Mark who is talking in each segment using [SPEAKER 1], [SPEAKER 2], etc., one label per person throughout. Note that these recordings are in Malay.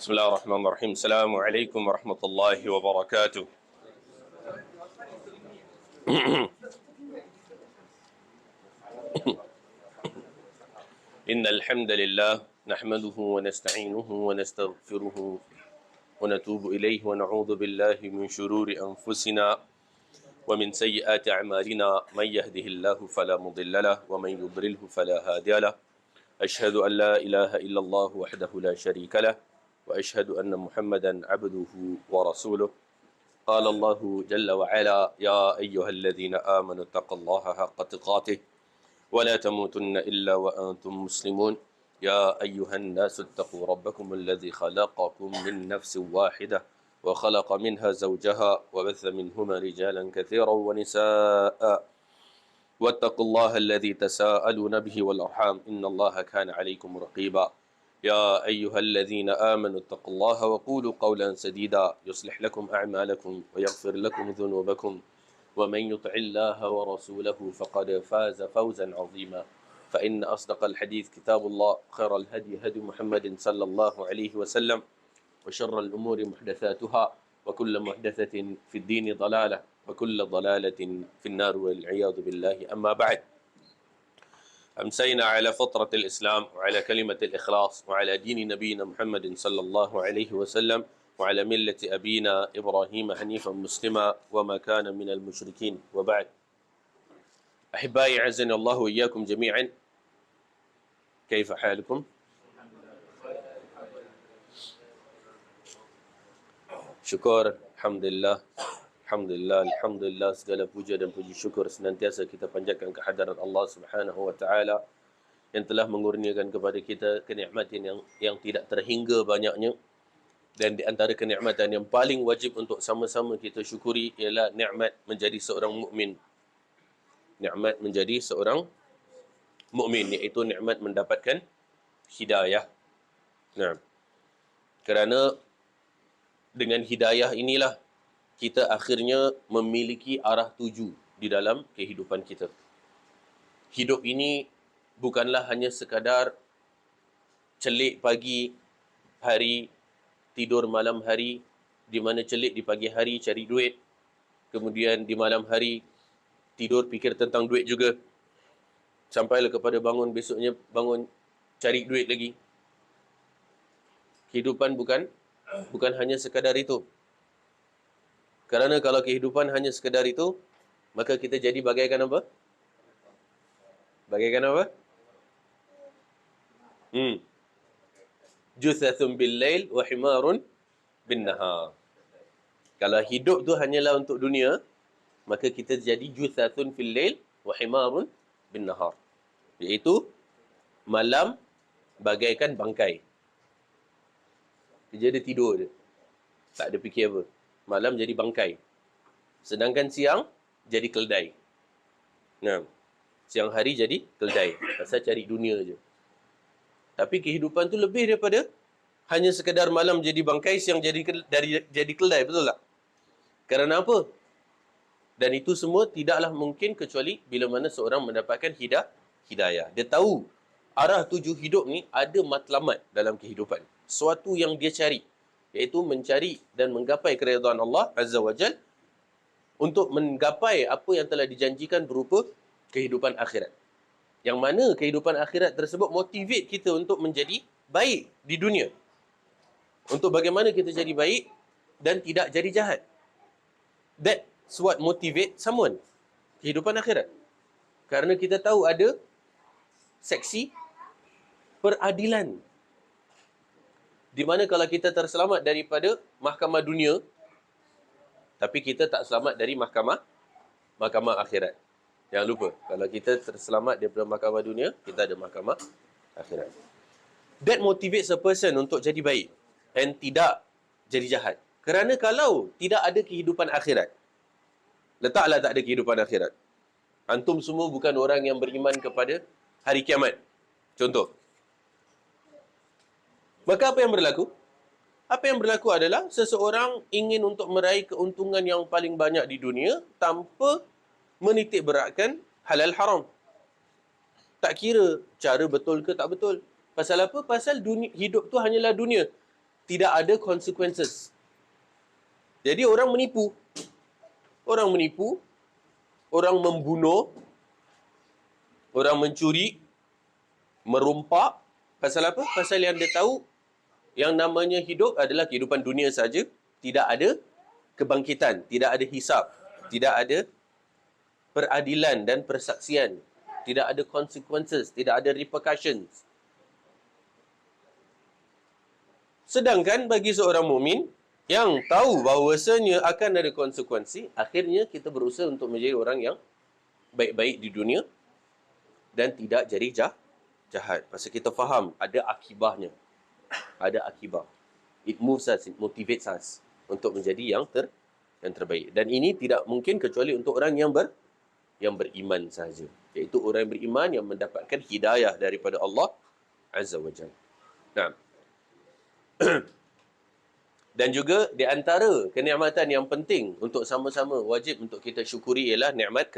[SPEAKER 1] بسم الله الرحمن الرحيم. السلام عليكم ورحمة الله وبركاته. إن الحمد لله نحمده ونستعينه ونستغفره ونتوب إليه ونعوذ بالله من شرور أنفسنا ومن سيئات أعمالنا. من يهده الله فلا مضل له ومن يضلله فلا هادي له. أشهد أن لا إله إلا الله وحده لا شريك له وأشهد أن محمدا عبده ورسوله. قال الله جل وعلا: يا أيها الذين آمنوا اتقوا الله حق تقاته ولا تموتن إلا وأنتم مسلمون. يا أيها الناس اتقوا ربكم الذي خلقكم من نفس واحدة وخلق منها زوجها وبث منهما رجالا كثيرا ونساء واتقوا الله الذي تساءلون به والأرحام إن الله كان عليكم رقيبا. يا أيها الذين آمنوا اتقوا الله وقولوا قولا سديدا يصلح لكم أعمالكم ويغفر لكم ذنوبكم ومن يطع الله ورسوله فقد فاز فوزا عظيما. فإن أصدق الحديث كتاب الله، خير الهدي هدي محمد صلى الله عليه وسلم، وشر الأمور محدثاتها وكل محدثة في الدين ضلالة وكل ضلالة في النار والعياذ بالله. أما بعد، أمسينا على فطرة الإسلام وعلى كلمة الإخلاص وعلى دين نبينا محمد صلى الله عليه وسلم وعلى ملة أبينا إبراهيم حنيفا مسلما وما كان من المشركين. وبعد، أحبائي أعزني الله وإياكم جميعا، كيف حالكم؟ Syukur, Alhamdulillah, Alhamdulillah, Alhamdulillah, segala puja dan puji syukur senantiasa kita panjatkan kehadirat Allah Subhanahu wa Ta'ala yang telah mengurniakan kepada kita kenikmatan yang tidak terhingga banyaknya. Dan di antara kenikmatan yang paling wajib untuk sama-sama kita syukuri ialah nikmat menjadi seorang mukmin. Nikmat menjadi seorang mukmin, iaitu nikmat mendapatkan hidayah. Nah, kerana dengan hidayah inilah kita akhirnya memiliki arah tuju di dalam kehidupan kita. Hidup ini bukanlah hanya sekadar celik pagi hari, tidur malam hari, di mana celik di pagi hari cari duit, kemudian di malam hari tidur fikir tentang duit juga, sampailah kepada bangun besoknya bangun cari duit lagi. Kehidupan bukan hanya sekadar itu. Kerana kalau kehidupan hanya sekadar itu, maka kita jadi bagaikan apa? Bagaikan apa? Juthathun bil lail wa himarun bin nahar. Kalau hidup tu hanyalah untuk dunia, maka kita jadi juthathun fil lail wa himarun bin nahar. Iaitu malam bagaikan bangkai. Dia ada tidur je, tak ada fikir apa. Malam jadi bangkai. Sedangkan siang jadi keldai. Nah, siang hari jadi keldai. Pasal cari dunia je. Tapi kehidupan tu lebih daripada hanya sekadar malam jadi bangkai, siang jadi keldai, betul tak? Kerana apa? Dan itu semua tidaklah mungkin kecuali bila mana seorang mendapatkan hidayah. Dia tahu arah tuju hidup ni ada matlamat dalam kehidupan. Sesuatu yang dia cari, iaitu mencari dan menggapai keridhaan Allah Azza wa Jal untuk menggapai apa yang telah dijanjikan berupa kehidupan akhirat. Yang mana kehidupan akhirat tersebut motivate kita untuk menjadi baik di dunia. Untuk bagaimana kita jadi baik dan tidak jadi jahat. That's what motivate someone. Kehidupan akhirat. Kerana kita tahu ada seksi peradilan. Di mana kalau kita terselamat daripada mahkamah dunia, tapi kita tak selamat dari mahkamah akhirat. Jangan lupa, kalau kita terselamat daripada mahkamah dunia, kita ada mahkamah akhirat. That motivates a person untuk jadi baik and tidak jadi jahat. Kerana kalau tidak ada kehidupan akhirat, letaklah tak ada kehidupan akhirat, antum semua bukan orang yang beriman kepada hari kiamat. Contoh. Maka apa yang berlaku? Apa yang berlaku adalah seseorang ingin untuk meraih keuntungan yang paling banyak di dunia tanpa menitik beratkan halal haram. Tak kira cara betul ke tak betul. Pasal apa? Pasal hidup tu hanyalah dunia. tidak ada consequences. Jadi orang menipu, orang membunuh, orang mencuri, merompak. Pasal apa? Pasal yang dia tahu yang namanya hidup adalah kehidupan dunia saja. Tidak ada kebangkitan, tidak ada hisab, tidak ada peradilan dan persaksian, tidak ada consequences, tidak ada repercussions. Sedangkan bagi seorang mukmin yang tahu bahawasanya akan ada konsekuensi, akhirnya kita berusaha untuk menjadi orang yang baik-baik di dunia dan tidak jadi jahat. Pasal kita faham ada akibahnya. Ada akibah. It moves us, it motivates us untuk menjadi yang terbaik. Dan ini tidak mungkin kecuali untuk orang yang beriman sahaja. Iaitu orang yang beriman yang mendapatkan hidayah daripada Allah Azza wa Jalla. Nah. Dan juga di antara kenikmatan yang penting untuk sama-sama wajib untuk kita syukuri ialah nikmat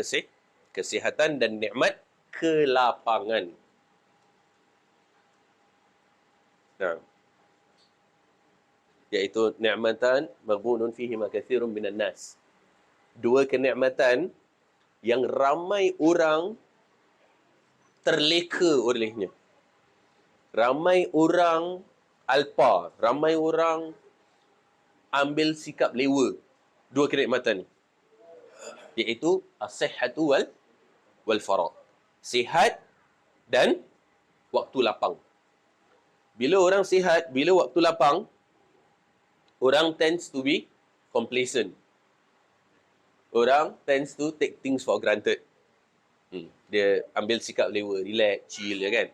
[SPEAKER 1] kesihatan dan nikmat kelapangan. Nah. Iaitu nikmatan maghbunun fihi ma katsirun minan nas. Dua kenikmatan yang ramai orang terleka olehnya. Ramai orang alpa, ramai orang ambil sikap lewa. Dua kenikmatan ni. Iaitu as-sihhatu wal faragh. Sihat dan waktu lapang. Bila orang sihat, bila waktu lapang, orang tends to be complacent. Orang tends to take things for granted. Dia ambil sikap lewa, relax, chill, ya kan?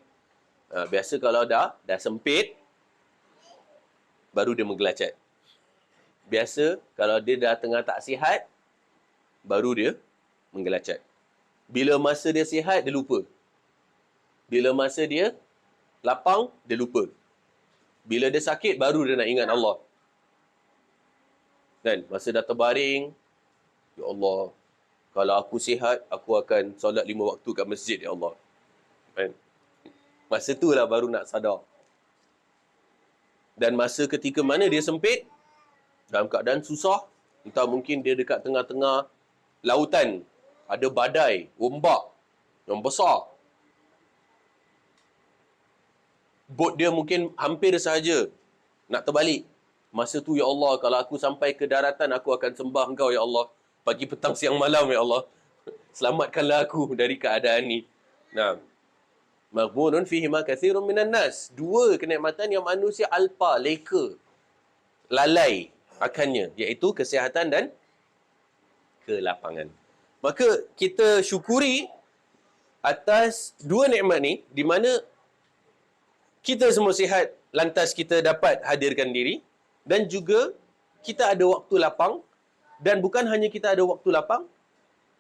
[SPEAKER 1] Biasa kalau dah sempit, baru dia menggelacat. Biasa kalau dia dah tengah tak sihat, baru dia menggelacat. Bila masa dia sihat, dia lupa. Bila masa dia lapang, dia lupa. Bila dia sakit, baru dia nak ingat Allah. Dan masa dah terbaring, ya Allah, kalau aku sihat, aku akan solat 5 waktu kat masjid, ya Allah. Kan? Masa tu lah baru nak sadar. Dan masa ketika mana dia sempit, dalam keadaan susah, entah mungkin dia dekat tengah-tengah lautan, ada badai, ombak yang besar. Bot dia mungkin hampir sahaja nak terbalik. Masa tu, ya Allah, kalau aku sampai ke daratan, aku akan sembah Engkau, ya Allah. Pagi, petang, siang, malam, ya Allah. Selamatkanlah aku dari keadaan ni. Nah, maghbunun fihi ma katsirun minan nas. Dua kenikmatan yang manusia alpa, leka, lalai akannya, iaitu kesihatan dan kelapangan. Maka kita syukuri atas dua nikmat ni, di mana kita semua sihat, lantas kita dapat hadirkan diri, dan juga kita ada waktu lapang. Dan bukan hanya kita ada waktu lapang,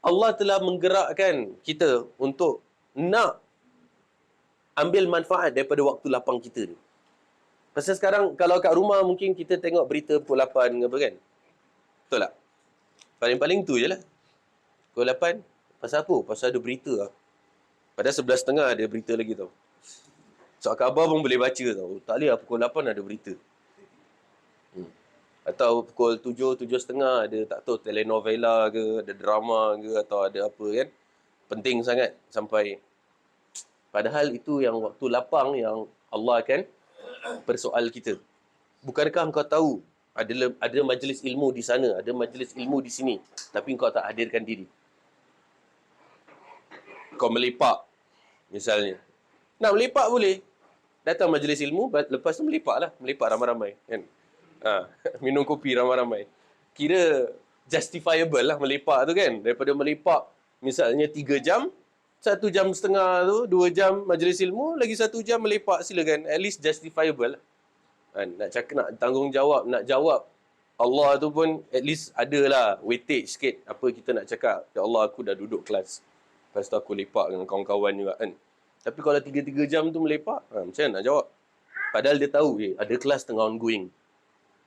[SPEAKER 1] Allah telah menggerakkan kita untuk nak ambil manfaat daripada waktu lapang kita ni. Pasal sekarang, kalau kat rumah mungkin kita tengok berita pukul 8 ke apa kan? Betul tak? Paling-paling tu je lah. Pukul 8, pasal apa? Pasal ada berita lah. Padahal 11.30 ada berita lagi tau. So, khabar pun boleh baca tau. Tak boleh lah, pukul 8 ada berita. Atau pukul 7, 7.30 ada tak tahu telenovela ke, ada drama ke, atau ada apa kan. Penting sangat sampai. Padahal itu yang waktu lapang yang Allah akan persoal kita. Bukankah engkau tahu ada majlis ilmu di sana, ada majlis ilmu di sini, tapi engkau tak hadirkan diri. Kau melepak misalnya. Nak melepak boleh. Datang majlis ilmu, lepas tu melepak lah. Melepak ramai-ramai kan. Minum kopi ramai-ramai. Kira justifiable lah melepak tu kan. Daripada melepak misalnya 3 jam, 1 jam setengah tu, 2 jam majlis ilmu, lagi 1 jam melepak, silakan. At least justifiable lah. Nak cakap, nak tanggungjawab, nak jawab Allah tu pun at least adalah weightage sikit. Apa kita nak cakap, ya Allah, aku dah duduk kelas, lepas tu aku lepak dengan kawan-kawan juga kan. Tapi kalau 3 jam tu melepak, macam mana nak jawab? Padahal dia tahu ada kelas tengah ongoing,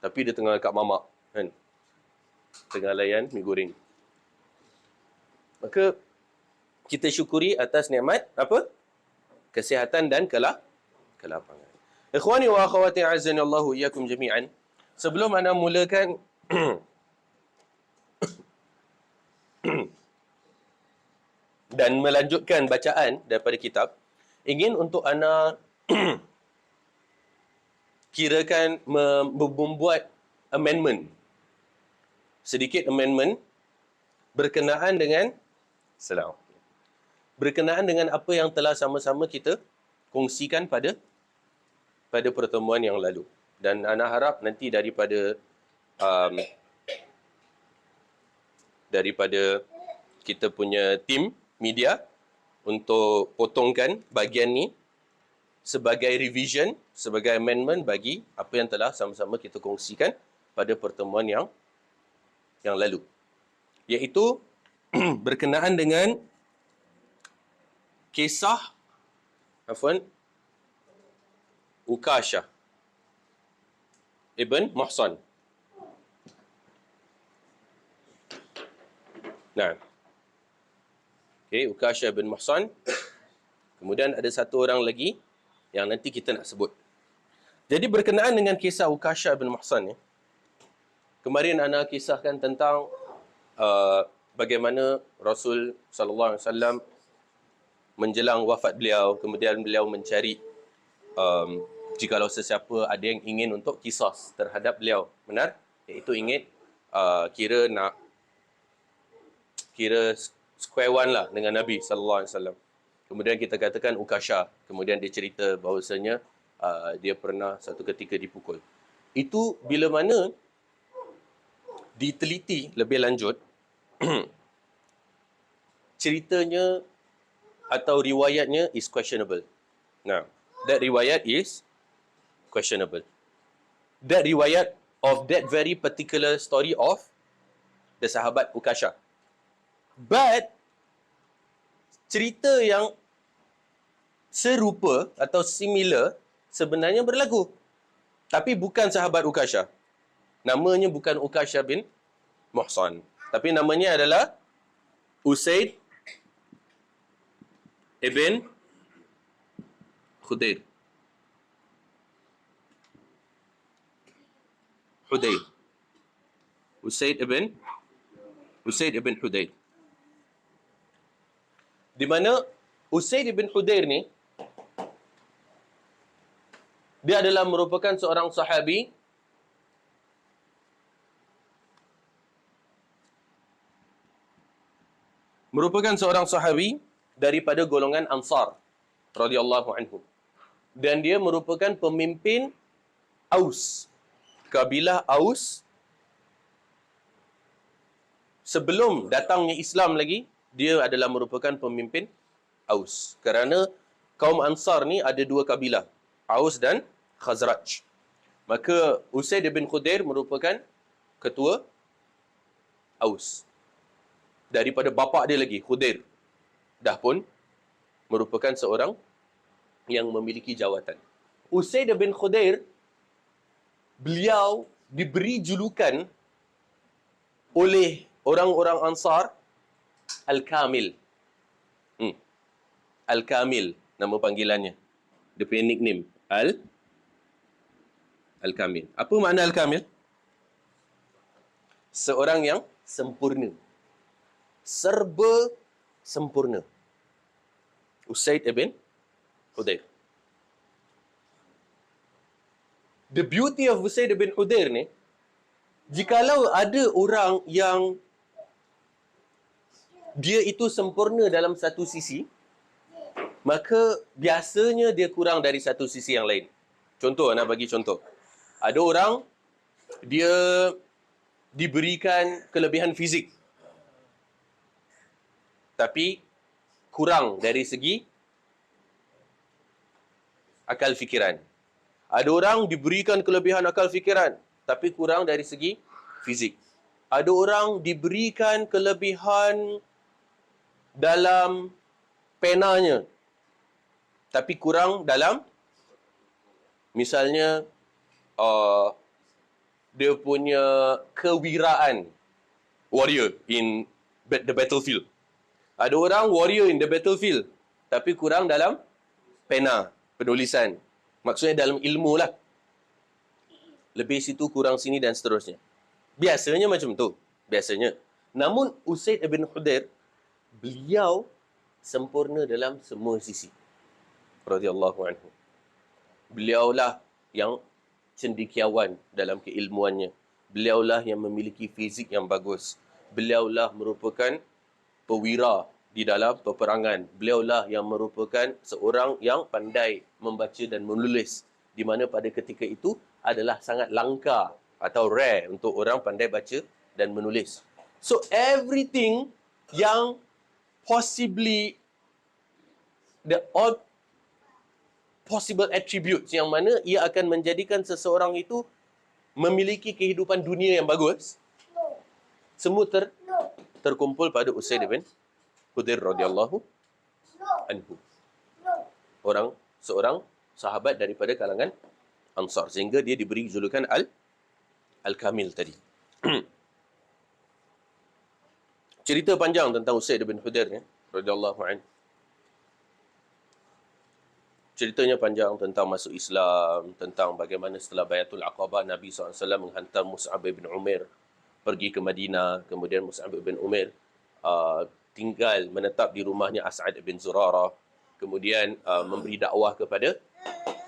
[SPEAKER 1] tapi dia tengah kat mamak kan, tengah layan mi goreng. Maka kita syukuri atas nikmat apa? Kesihatan dan kelapangan. Ikhwani wa akhwati azani Allahu iyyakum jami'an. Sebelum ana mulakan dan melanjutkan bacaan daripada kitab, ingin untuk ana kirakan membuat amendment. Sedikit amendment berkenaan dengan berkenaan dengan apa yang telah sama-sama kita kongsikan pada pertemuan yang lalu. Dan ana harap nanti daripada kita punya tim media untuk potongkan bahagian ni sebagai revision, sebagai amendment bagi apa yang telah sama-sama kita kongsikan pada pertemuan yang lalu. Iaitu berkenaan dengan kisah Ukashah Ibn Muhsan. Nah. Okey, Ukashah Ibn Muhsan. Kemudian ada satu orang lagi yang nanti kita nak sebut. Jadi berkenaan dengan kisah Ukashah Ibn Muhsan ni, kemarin ana kisahkan tentang bagaimana Rasul sallallahu alaihi wasallam menjelang wafat beliau, kemudian beliau mencari jikalau sesiapa ada yang ingin untuk kisah terhadap beliau. Benar? Iaitu ingin kira square one lah dengan Nabi sallallahu alaihi wasallam. Kemudian kita katakan Ukashah. Kemudian dia cerita bahawasanya dia pernah satu ketika dipukul. Itu bila mana diteliti lebih lanjut, ceritanya atau riwayatnya is questionable. Nah, that riwayat is questionable. That riwayat of that very particular story of the sahabat Ukashah. But cerita yang serupa atau similar sebenarnya berlaku. Tapi bukan sahabat Ukashah. Namanya bukan Ukashah bin Muhsan. Tapi namanya adalah Usaid ibn Hudayr. Usaid ibn Hudayr. Di mana Usaid ibn Hudayr ni, dia adalah merupakan seorang sahabi daripada golongan Ansar radhiyallahu anhum. Dan dia merupakan pemimpin Aus, kabilah Aus. Sebelum datangnya Islam lagi, dia adalah merupakan pemimpin Aus. Kerana kaum Ansar ni ada dua kabilah, Aus dan Khazraj. Maka Usaid bin Hudayr merupakan ketua Aus. Daripada bapa dia lagi, Hudayr, dah pun merupakan seorang yang memiliki jawatan. Usaid bin Hudayr, beliau diberi julukan oleh orang-orang Ansar Al-Kamil. Al-Kamil nama panggilannya. Dia punya nickname Al-Kamil. Apa makna Al-Kamil? Seorang yang sempurna. Serba sempurna. Usaid ibn Hudayr. The beauty of Usaid ibn Hudayr ni, jikalau ada orang yang dia itu sempurna dalam satu sisi, maka biasanya dia kurang dari satu sisi yang lain. Contoh, nak bagi contoh. Ada orang, dia diberikan kelebihan fizik, tapi kurang dari segi akal fikiran. Ada orang diberikan kelebihan akal fikiran, tapi kurang dari segi fizik. Ada orang diberikan kelebihan dalam penanya, tapi kurang dalam, misalnya, dia punya kewiraan warrior in the battlefield. Ada orang warrior in the battlefield, tapi kurang dalam pena, penulisan. Maksudnya dalam ilmu lah. Lebih situ, kurang sini dan seterusnya. Biasanya macam tu. Biasanya. Namun Usaid ibn Hudair, beliau sempurna dalam semua sisi. Radhiyallahu anhu. Beliaulah yang cendekiawan dalam keilmuannya. Beliaulah yang memiliki fizik yang bagus. Beliaulah merupakan pewira di dalam peperangan. Beliaulah yang merupakan seorang yang pandai membaca dan menulis. Di mana pada ketika itu adalah sangat langka atau rare untuk orang pandai baca dan menulis. So everything yang possibly the all possible attributes yang mana ia akan menjadikan seseorang itu memiliki kehidupan dunia yang bagus, semua terkumpul pada Usaid bin Hudair radhiyallahu anhu. Seorang sahabat daripada kalangan Ansar, sehingga dia diberi julukan Al-Kamil tadi. Cerita panjang tentang Usaid bin Hudair radhiyallahu anhu. Ceritanya panjang tentang masuk Islam, tentang bagaimana setelah Bayatul Aqabah Nabi SAW menghantar Mus'ab bin Umair pergi ke Madinah. Kemudian Mus'ab bin Umair tinggal menetap di rumahnya As'ad bin Zurarah. Kemudian memberi dakwah kepada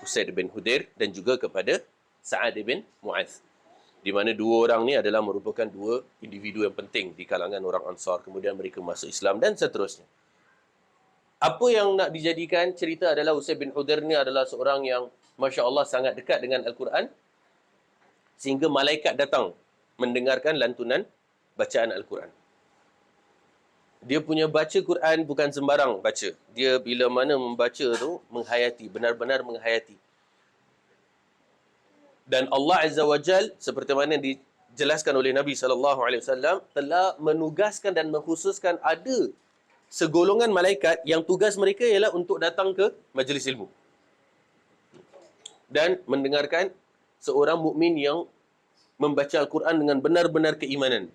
[SPEAKER 1] Usaid bin Hudair dan juga kepada Sa'ad bin Mu'adz. Di mana dua orang ni adalah merupakan dua individu yang penting di kalangan orang Ansar. Kemudian mereka masuk Islam dan seterusnya. Apa yang nak dijadikan cerita adalah Usaid bin Hudair ni adalah seorang yang Masya Allah sangat dekat dengan Al-Quran. Sehingga malaikat datang mendengarkan lantunan bacaan Al-Quran. Dia punya baca Quran bukan sembarang baca. Dia bila mana membaca tu menghayati, benar-benar menghayati. Dan Allah Azza wa Jal, seperti mana dijelaskan oleh Nabi SAW, telah menugaskan dan mengkhususkan ada segolongan malaikat yang tugas mereka ialah untuk datang ke majlis ilmu dan mendengarkan seorang mukmin yang membaca Al-Quran dengan benar-benar keimanan.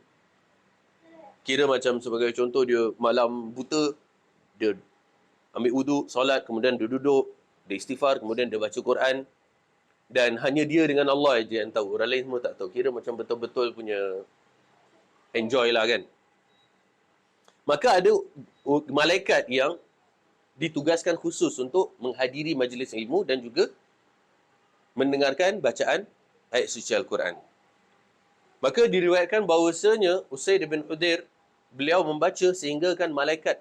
[SPEAKER 1] Kira macam sebagai contoh, dia malam buta, dia ambil wuduk, solat, kemudian dia duduk, dia istighfar, kemudian dia baca Quran, dan hanya dia dengan Allah je yang tahu, orang lain semua tak tahu. Kira macam betul-betul punya enjoy lah kan. Maka ada malaikat yang ditugaskan khusus untuk menghadiri majlis ilmu dan juga mendengarkan bacaan ayat suci Al-Quran. Maka diriwayatkan bahawasanya Usaid bin Hudair, beliau membaca sehingga kan malaikat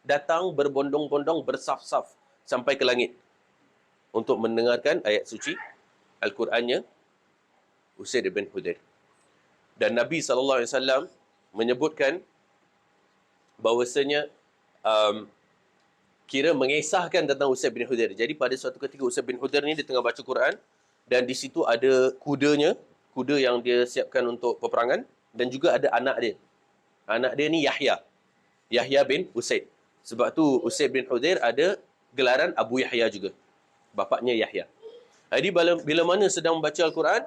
[SPEAKER 1] datang berbondong-bondong, bersaf-saf sampai ke langit untuk mendengarkan ayat suci Al-Qurannya Usaid bin Hudair. Dan Nabi SAW menyebutkan bahawasanya kira mengisahkan tentang Usaid bin Hudair. Jadi pada suatu ketika Usaid bin Hudair ni dia tengah baca Quran dan di situ ada kudanya, kuda yang dia siapkan untuk peperangan, dan juga ada anak dia. Anak dia ni Yahya bin Usaid. Sebab tu Usaid bin Hudair ada gelaran Abu Yahya juga. Bapaknya Yahya. Jadi bila mana sedang membaca Al-Quran,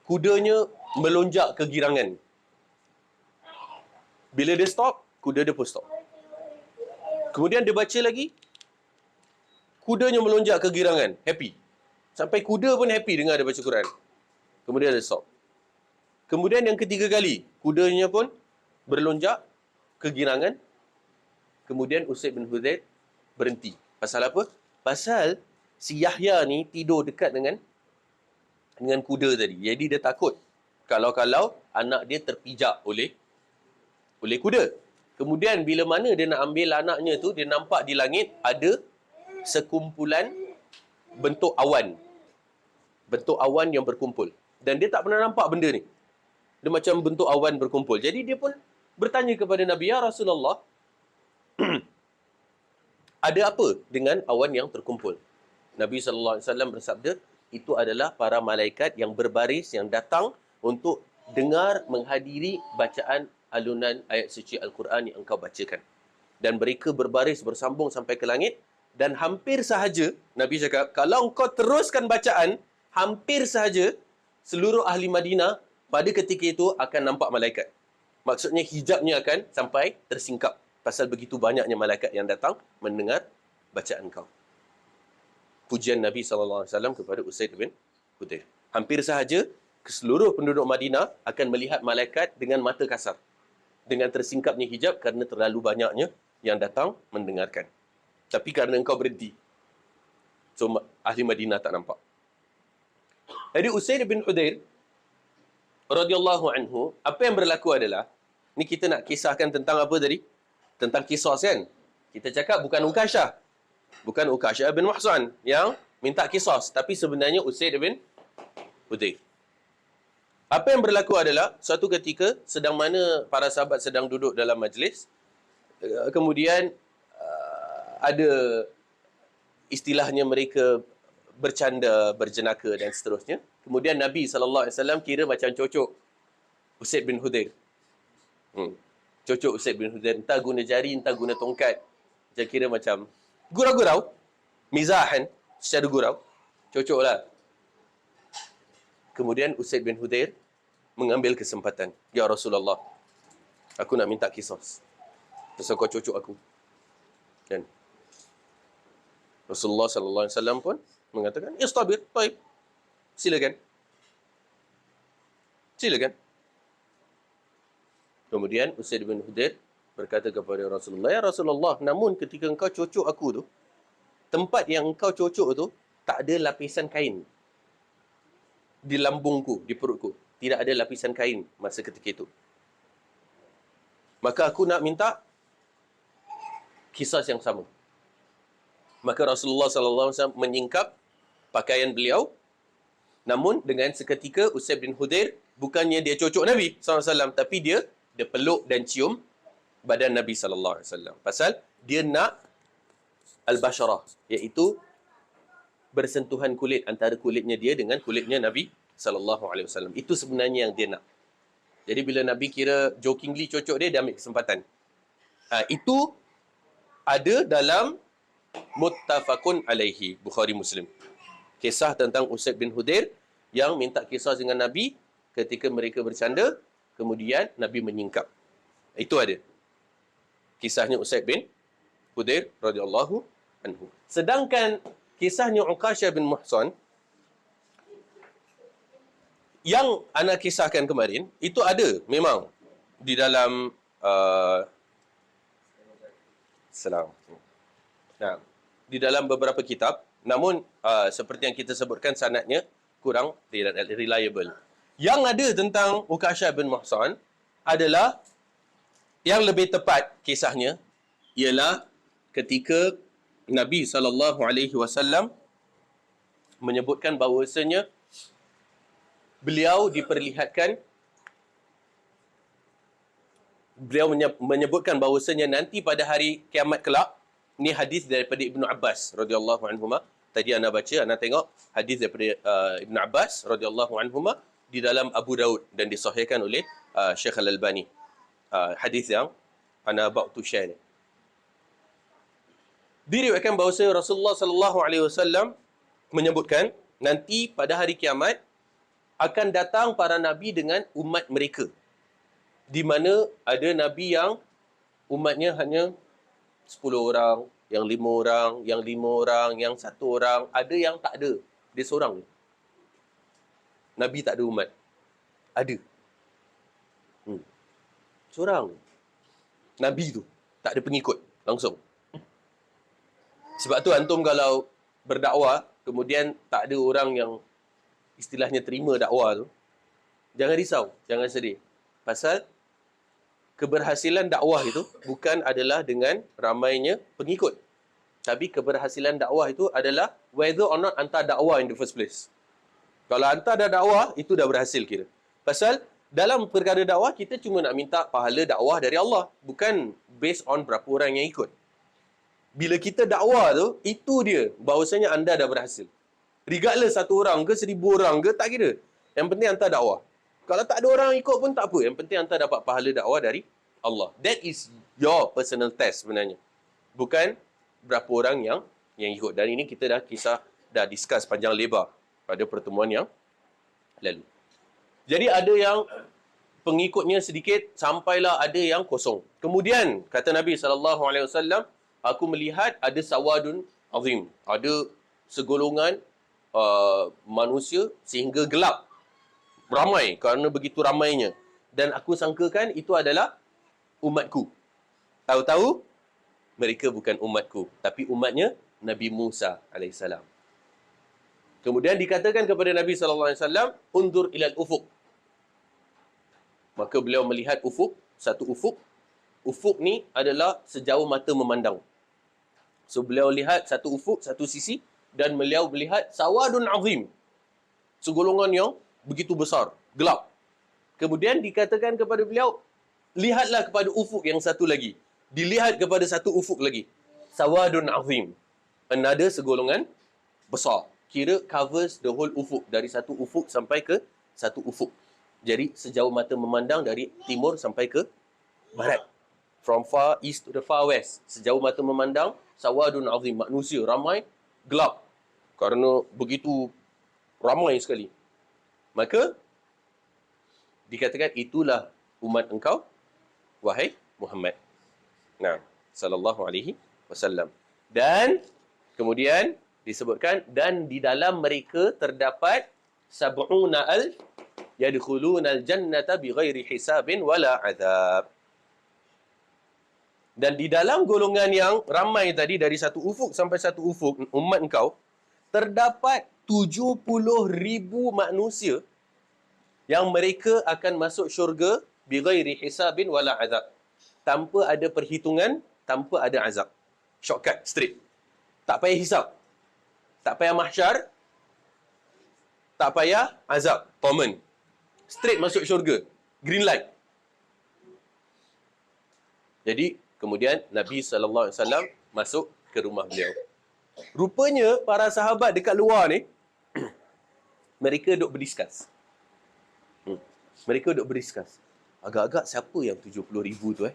[SPEAKER 1] kudanya melonjak kegirangan. Bila dia stop, kuda dia pun stop. Kemudian dia baca lagi, kudanya melonjak kegirangan, happy. Sampai kuda pun happy dengar dia baca Quran. Kemudian dia stop. Kemudian yang ketiga kali, kudanya pun berlonjak kegirangan. Kemudian Usaid bin Hudair berhenti. Pasal apa? Pasal si Yahya ni tidur dekat dengan kuda tadi. Jadi dia takut kalau anak dia terpijak oleh kuda. Kemudian bila mana dia nak ambil anaknya tu, dia nampak di langit ada sekumpulan bentuk awan. Bentuk awan yang berkumpul. Dan dia tak pernah nampak benda ni. Dia macam bentuk awan berkumpul. Jadi dia pun bertanya kepada Nabi, "Ya Rasulullah, ada apa dengan awan yang terkumpul?" Nabi SAW bersabda, itu adalah para malaikat yang berbaris, yang datang untuk dengar, menghadiri bacaan alunan ayat suci Al-Quran yang engkau bacakan. Dan mereka berbaris bersambung sampai ke langit. Dan hampir sahaja, Nabi cakap, kalau engkau teruskan bacaan, hampir sahaja seluruh ahli Madinah pada ketika itu akan nampak malaikat. Maksudnya hijabnya akan sampai tersingkap. Pasal begitu banyaknya malaikat yang datang mendengar bacaan kau. pujian Nabi SAW kepada Usaid bin Hudayr. Hampir sahaja seluruh penduduk Madinah akan melihat malaikat dengan mata kasar, dengan tersingkapnya hijab kerana terlalu banyaknya yang datang mendengarkan. Tapi kerana engkau berhenti, so ahli Madinah tak nampak. Jadi Usaid bin Hudayr radhiyallahu anhu, apa yang berlaku adalah, ni kita nak kisahkan tentang apa tadi? Tentang kisos kan? Kita cakap bukan Ukashah. Bukan Ukashah bin Muhsan yang minta kisos, tapi sebenarnya Usaid bin Hudayr. Apa yang berlaku adalah, suatu ketika sedang mana para sahabat sedang duduk dalam majlis, kemudian ada istilahnya mereka bercanda, berjenaka dan seterusnya. Kemudian Nabi SAW kira macam cocok Usaid bin Hudayr. Cocok Usaid bin Hudayr. Entah guna jari, entah guna tongkat. Saya kira macam gurau-gurau. Mizahan, secara gurau. Cocoklah. Kemudian Usaid bin Hudayr mengambil kesempatan. Ya Rasulullah, aku nak minta kisos. Pasal kau cocok aku. Dan Rasulullah SAW pun mengatakan, istabir, baik. Silakan. Silakan. Kemudian Usaid bin Hudayr berkata kepada Rasulullah, ya Rasulullah, namun ketika engkau cocok aku tu, tempat yang engkau cocok tu, tak ada lapisan kain. Di lambungku, di perutku, tidak ada lapisan kain masa ketika itu. Maka aku nak minta kisah yang sama. Maka Rasulullah SAW menyingkap pakaian beliau. Namun dengan seketika Usaid bin Hudayr, bukannya dia cocok Nabi SAW, tapi dia peluk dan cium badan Nabi SAW. Pasal dia nak al-basharah, iaitu bersentuhan kulit antara kulitnya dia dengan kulitnya Nabi SAW. Itu sebenarnya yang dia nak. Jadi bila Nabi kira jokingly cocok dia ambil kesempatan. Itu ada dalam muttafaqun alaihi, Bukhari Muslim. Kisah tentang Usaid bin Hudayr yang minta kisah dengan Nabi ketika mereka bercanda, kemudian Nabi menyingkap. Itu ada. Kisahnya Usaid bin Hudayr radhiyallahu anhu. Sedangkan kisahnya Ukashah bin Muhsan yang ana kisahkan kemarin, itu ada memang di dalam di dalam beberapa kitab, namun seperti yang kita sebutkan sanadnya kurang reliable. Yang ada tentang Ukashah bin Muhsan adalah yang lebih tepat kisahnya ialah ketika Nabi SAW menyebutkan bahawasanya beliau diperlihatkan, beliau menyebutkan bahawasanya nanti pada hari kiamat kelak, ni hadis daripada Ibnu Abbas radhiyallahu anhuma. Tadi anda baca, anda tengok hadis daripada Ibnu Abbas radhiyallahu anhuma di dalam Abu Daud dan disahihkan oleh Syekh Al-Albani. Hadis yang anda bawa tu share ni. Diriwayatkan bahawa Rasulullah sallallahu alaihi wasallam menyebutkan nanti pada hari kiamat akan datang para nabi dengan umat mereka, di mana ada nabi yang umatnya hanya 10 orang, yang 5 orang, yang 5 orang, yang 1 orang, ada yang tak ada, dia seorang. Nabi tak ada umat. Ada. Seorang. Nabi tu tak ada pengikut langsung. Sebab tu antum kalau berdakwah, kemudian tak ada orang yang istilahnya terima dakwah tu, jangan risau, jangan sedih. Pasal keberhasilan dakwah itu bukan adalah dengan ramainya pengikut. Tapi keberhasilan dakwah itu adalah whether or not hantar dakwah in the first place. Kalau hantar dah dakwah, itu dah berhasil kira. Pasal dalam perkara dakwah, kita cuma nak minta pahala dakwah dari Allah. Bukan based on berapa orang yang ikut. Bila kita dakwah tu, itu dia bahawasanya anda dah berhasil. Regardless 1 orang ke 1000 orang ke, tak kira. Yang penting hantar dakwah. Kalau tak ada orang ikut pun tak apa. Yang penting hantar dapat pahala dakwah dari Allah. That is your personal test sebenarnya. Bukan berapa orang yang ikut. Dan ini kita dah discuss panjang lebar pada pertemuan yang lalu. Jadi ada yang pengikutnya sedikit, sampailah ada yang kosong. Kemudian kata Nabi SAW, aku melihat ada sawadun azim. Ada segolongan manusia sehingga gelap. Ramai, kerana begitu ramainya. Dan aku sangkakan itu adalah umatku. Tahu-tahu, mereka bukan umatku, tapi umatnya Nabi Musa AS. Kemudian dikatakan kepada Nabi SAW, undur ilal ufuk. Maka beliau melihat ufuk, satu ufuk. Ufuk ni adalah sejauh mata memandang. So beliau lihat satu ufuk, satu sisi, dan beliau melihat sawadun azim. Segolongan yang begitu besar, gelap. Kemudian dikatakan kepada beliau, lihatlah kepada ufuk yang satu lagi. Dilihat kepada satu ufuk lagi. Sawadun azim. Another segolongan besar. Kira covers the whole ufuk. Dari satu ufuk sampai ke satu ufuk. Jadi sejauh mata memandang dari timur sampai ke barat. From far east to the far west. Sejauh mata memandang, sawadun azim. Manusia ramai, gelap. Kerana begitu ramai sekali. Maka, dikatakan itulah umat engkau, wahai Muhammad. Nah, sallallahu alaihi wasallam. Dan, kemudian disebutkan, dan di dalam mereka terdapat sab'una alf yadkhuluna al-jannata bighairi hisabin wala azab. Dan di dalam golongan yang ramai tadi, dari satu ufuk sampai satu ufuk, umat engkau, terdapat 70,000 manusia yang mereka akan masuk syurga bighairi hisabin wala azab. Tanpa ada perhitungan, tanpa ada azab. Shortcut, straight. Tak payah hisab. Tak payah mahsyar. Tak payah azab, torment. Straight masuk syurga. Green light. Jadi, kemudian Nabi SAW masuk ke rumah beliau. Rupanya, para sahabat dekat luar ni, mereka duk berdiskus. Mereka duk berdiskus. Agak-agak siapa yang 70,000 tu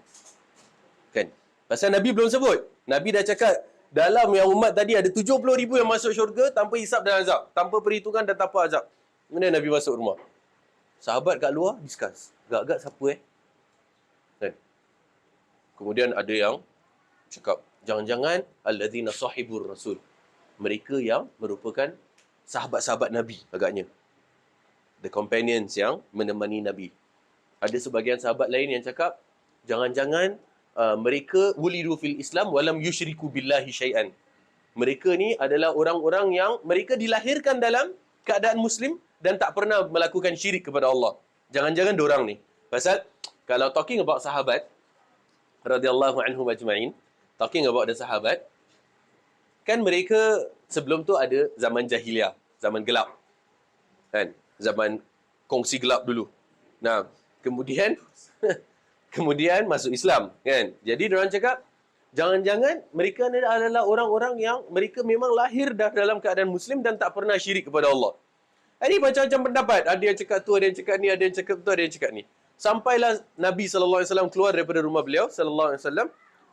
[SPEAKER 1] Kan? Pasal Nabi belum sebut. Nabi dah cakap, dalam yang umat tadi ada 70,000 yang masuk syurga tanpa hisab dan azab. Tanpa perhitungan dan tanpa azab. Kemudian Nabi masuk rumah. Sahabat kat luar discuss. Agak-agak siapa Kan? Kemudian ada yang cakap, jangan-jangan alladzina sahibur rasul. Mereka yang merupakan sahabat-sahabat Nabi agaknya. The companions yang menemani Nabi. Ada sebagian sahabat lain yang cakap, jangan-jangan mereka wulidu fil Islam walam yusyriku billahi syai'an. Mereka ni adalah orang-orang yang mereka dilahirkan dalam keadaan Muslim dan tak pernah melakukan syirik kepada Allah. Jangan-jangan diorang ni. Pasal, kalau talking about sahabat, radhiyallahu anhum ajma'in, talking about the sahabat, kan mereka sebelum tu ada zaman jahiliah, zaman gelap. Kan? Zaman kongsi gelap dulu. Nah, kemudian kemudian masuk Islam, kan? Jadi diorang cakap, jangan-jangan mereka adalah orang-orang yang mereka memang lahir dah dalam keadaan Muslim dan tak pernah syirik kepada Allah. Ini macam-macam pendapat. Ada yang cakap tu, ada yang cakap ni, ada yang cakap tu, ada yang cakap ni. Sampailah Nabi SAW keluar daripada rumah beliau, SAW,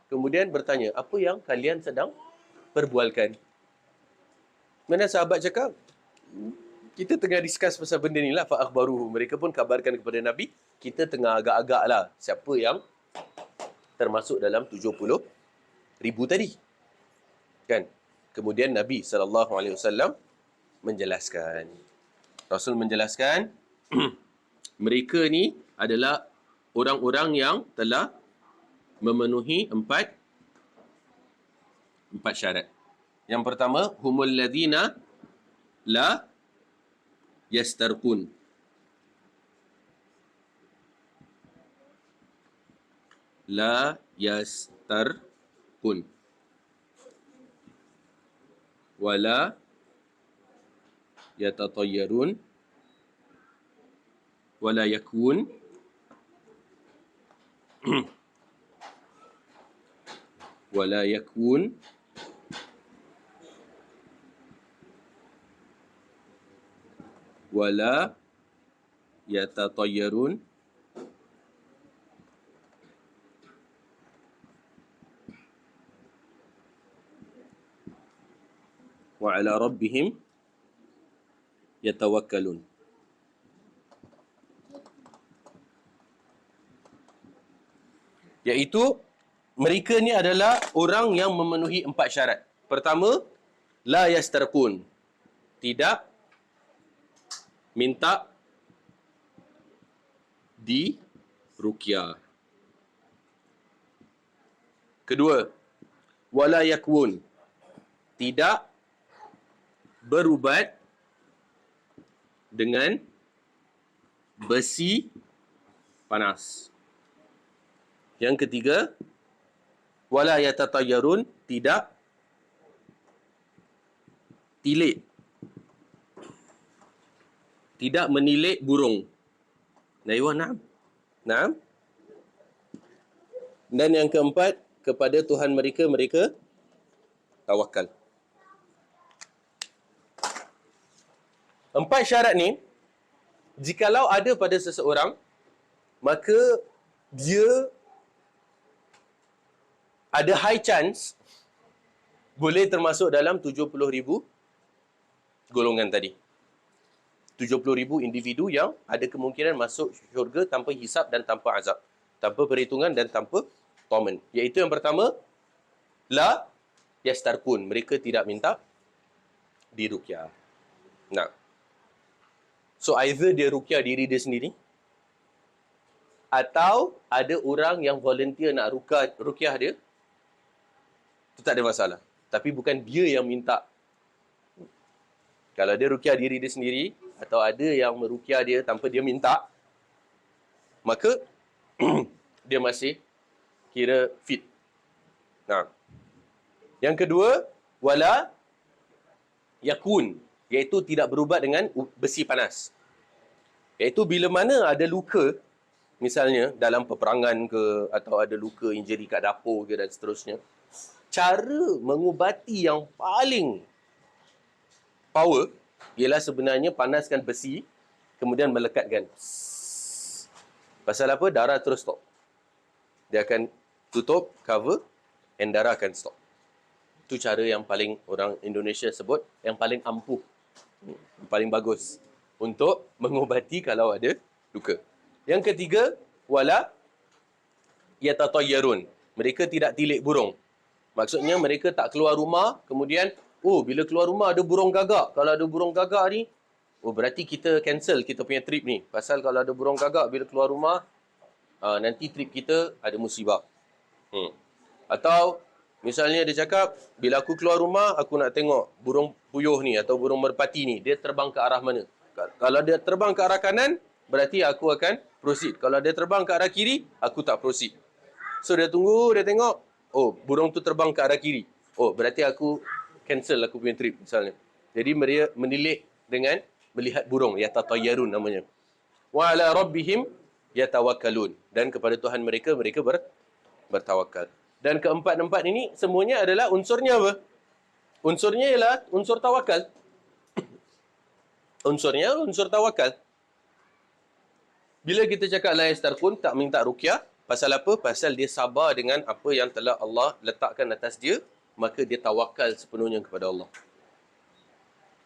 [SPEAKER 1] kemudian bertanya, apa yang kalian sedang perbualkan? Mana sahabat cakap, kita tengah discuss pasal benda ni lah, fa'akhbaruhu. Mereka pun kabarkan kepada Nabi, kita tengah agak-agak lah, siapa yang termasuk dalam 70,000 tadi. Kan? Kemudian Nabi SAW menjelaskan. Rasul menjelaskan, mereka ni adalah orang-orang yang telah memenuhi empat syarat. Yang pertama, humul ladzina la yastarqun. La yastarqun. Wala yatatayyarun. Wala yakun. Wala yakun. Wala yatatayyarun. Wa ala rabbihim yatawakkalun. Iaitu, mereka ni adalah orang yang memenuhi empat syarat. Pertama, La yastarqun. Tidak minta di ruqyah. Kedua, wala yakwun. Tidak berubat dengan besi panas. Yang ketiga, wala yatatayyarun. Tidak tilik. Tidak menilik burung. Naiwa, na'am. Na'am. Dan yang keempat, kepada Tuhan mereka, mereka tawakal. 4 syarat ni, jikalau ada pada seseorang, maka dia ada high chance boleh termasuk dalam 70,000 golongan tadi. 70,000 individu yang ada kemungkinan masuk syurga tanpa hisab dan tanpa azab, tanpa perhitungan dan tanpa torment. Iaitu yang pertama, la yastarqun. Mereka tidak minta diruqyah. Nah. So either dia ruqyah diri dia sendiri, atau ada orang yang volunteer nak ruqyah dia, itu tak ada masalah. Tapi bukan dia yang minta. Kalau dia ruqyah diri dia sendiri, atau ada yang meruqyah dia tanpa dia minta, maka dia masih kira fit. Nah. Yang kedua, wala yakun, iaitu tidak berubat dengan besi panas. Iaitu bila mana ada luka, misalnya dalam peperangan ke, atau ada luka injury kat dapur ke dan seterusnya, cara mengubati yang paling power ialah sebenarnya panaskan besi, kemudian melekatkan. Pasal apa? Darah terus stop. Dia akan tutup, cover, and darah akan stop. Itu cara yang paling orang Indonesia sebut, yang paling ampuh, yang paling bagus untuk mengubati kalau ada luka. Yang ketiga, wala yatatayyarun. Mereka tidak tilik burung. Maksudnya mereka tak keluar rumah, kemudian, oh bila keluar rumah ada burung gagak. Kalau ada burung gagak ni, oh berarti kita cancel kita punya trip ni. Pasal kalau ada burung gagak bila keluar rumah, nanti trip kita ada musibah. Atau misalnya dia cakap, bila aku keluar rumah, aku nak tengok burung puyuh ni atau burung merpati ni, dia terbang ke arah mana. Kalau dia terbang ke arah kanan, berarti aku akan proceed. Kalau dia terbang ke arah kiri, aku tak proceed. So dia tunggu, dia tengok, oh burung tu terbang ke arah kiri. Oh berarti aku cancel aku punya trip misalnya. Jadi mereka menilik dengan melihat burung, yatatayyarun namanya. Wa ala rabbihim yatawakkalun. Dan kepada Tuhan mereka, mereka bertawakal. Dan keempat-empat ini semuanya adalah unsurnya apa? Unsurnya ialah unsur tawakal. Unsurnya unsur tawakal. Bila kita cakap la yastarqun, tak minta ruqyah, pasal apa? Pasal dia sabar dengan apa yang telah Allah letakkan atas dia, maka dia tawakal sepenuhnya kepada Allah.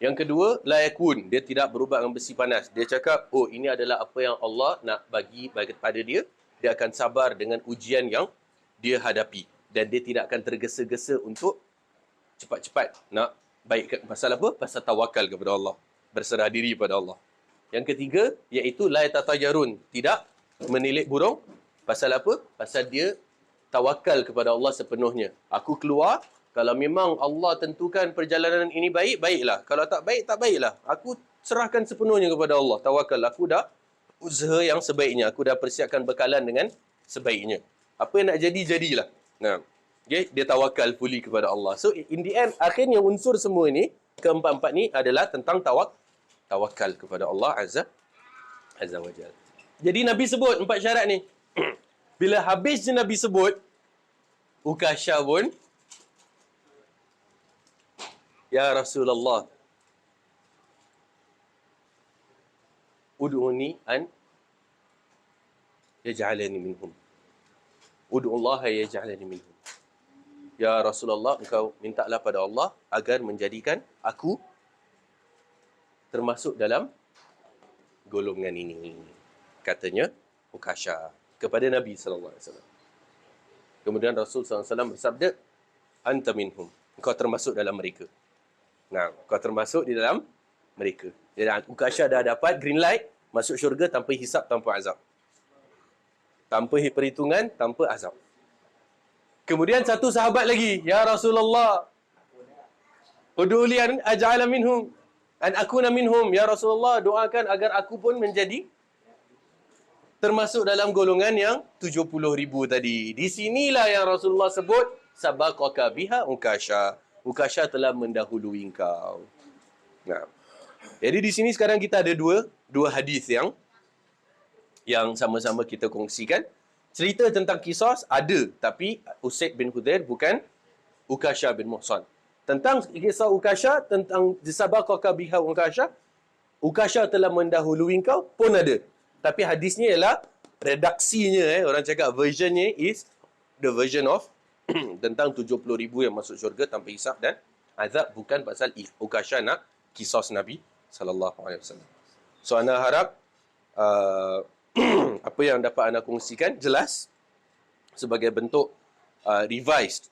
[SPEAKER 1] Yang kedua, la yakun, dia tidak berubah dengan besi panas. Dia cakap, oh ini adalah apa yang Allah nak bagi kepada dia, dia akan sabar dengan ujian yang dia hadapi. Dan dia tidak akan tergesa-gesa untuk cepat-cepat nak baikkan. Pasal apa? Pasal tawakal kepada Allah. Berserah diri pada Allah. Yang ketiga, iaitu la yatatayyarun, tidak menilik burung. Pasal apa? Pasal dia tawakal kepada Allah sepenuhnya. Aku keluar, kalau memang Allah tentukan perjalanan ini baik, baiklah. Kalau tak baik, tak baiklah. Aku serahkan sepenuhnya kepada Allah. Tawakal. Aku dah usaha yang sebaiknya. Aku dah persiapkan bekalan dengan sebaiknya. Apa yang nak jadi, jadilah. Nah, okay? Dia tawakal fully kepada Allah. So, in the end, akhirnya unsur semua ini, keempat-empat ni adalah tentang tawakal kepada Allah Azza wa Jalla. Jadi Nabi sebut 4 syarat ni. Bila habis je Nabi sebut, Ukasha pun, ya Rasulullah, ud'uni an yaj'alani minhum. Ud'ullaha yaj'alani minhum. Ya Rasulullah, engkau mintalah pada Allah agar menjadikan aku termasuk dalam golongan ini. Katanya Ukasha kepada Nabi SAW. Kemudian Rasul SAW bersabda, anta minhum. Engkau termasuk dalam mereka. Nah, kau termasuk di dalam mereka. Jadi Ukasha dah dapat green light masuk syurga tanpa hisab, tanpa azab. Tanpa perhitungan, tanpa azab. Kemudian satu sahabat lagi, ya Rasulullah, ud'uli an aj'ala minhum, an akuna minhum, ya Rasulullah, doakan agar aku pun menjadi termasuk dalam golongan yang 70,000 tadi. Di sinilah yang Rasulullah sebut sabaqaka biha Ukasha. Ukasha telah mendahului engkau. Nah. Jadi di sini sekarang kita ada dua hadis yang sama-sama kita kongsikan. Cerita tentang kisos ada, tapi Usaid bin Hudayr bukan Ukasha bin Muhsan. Tentang kisah Ukasha, tentang sabaqaka biha Ukasha, Ukasha telah mendahului engkau pun ada. Tapi hadisnya ialah redaksinya, orang cakap versionnya is the version of tentang 70,000 yang masuk syurga tanpa hisab dan azab, bukan pasal Ukasha nak kisos Nabi sallallahu alaihi wasallam. So ana harap apa yang dapat anda kongsikan jelas sebagai bentuk revised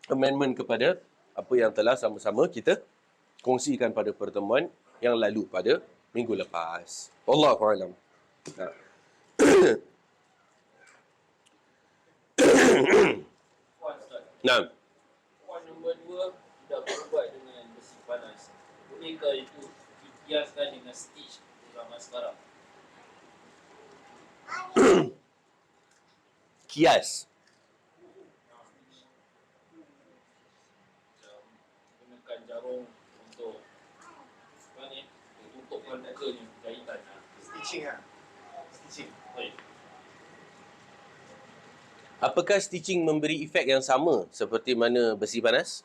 [SPEAKER 1] amendment kepada apa yang telah sama-sama kita kongsikan pada pertemuan yang lalu pada minggu lepas. Wallahu a'lam. Nah.
[SPEAKER 2] Puan nombor 2 dah berbuat dengan besi panas. Bolehkah itu dikiaskan dengan stitch zaman sekarang?
[SPEAKER 1] Kias.
[SPEAKER 2] Gunakan jarum untuk apa ni? Tutupkan muka ni, jahitan.
[SPEAKER 3] Stitching lah. Stitching.
[SPEAKER 2] Baik.
[SPEAKER 1] Apakah stitching memberi efek yang sama seperti mana besi panas?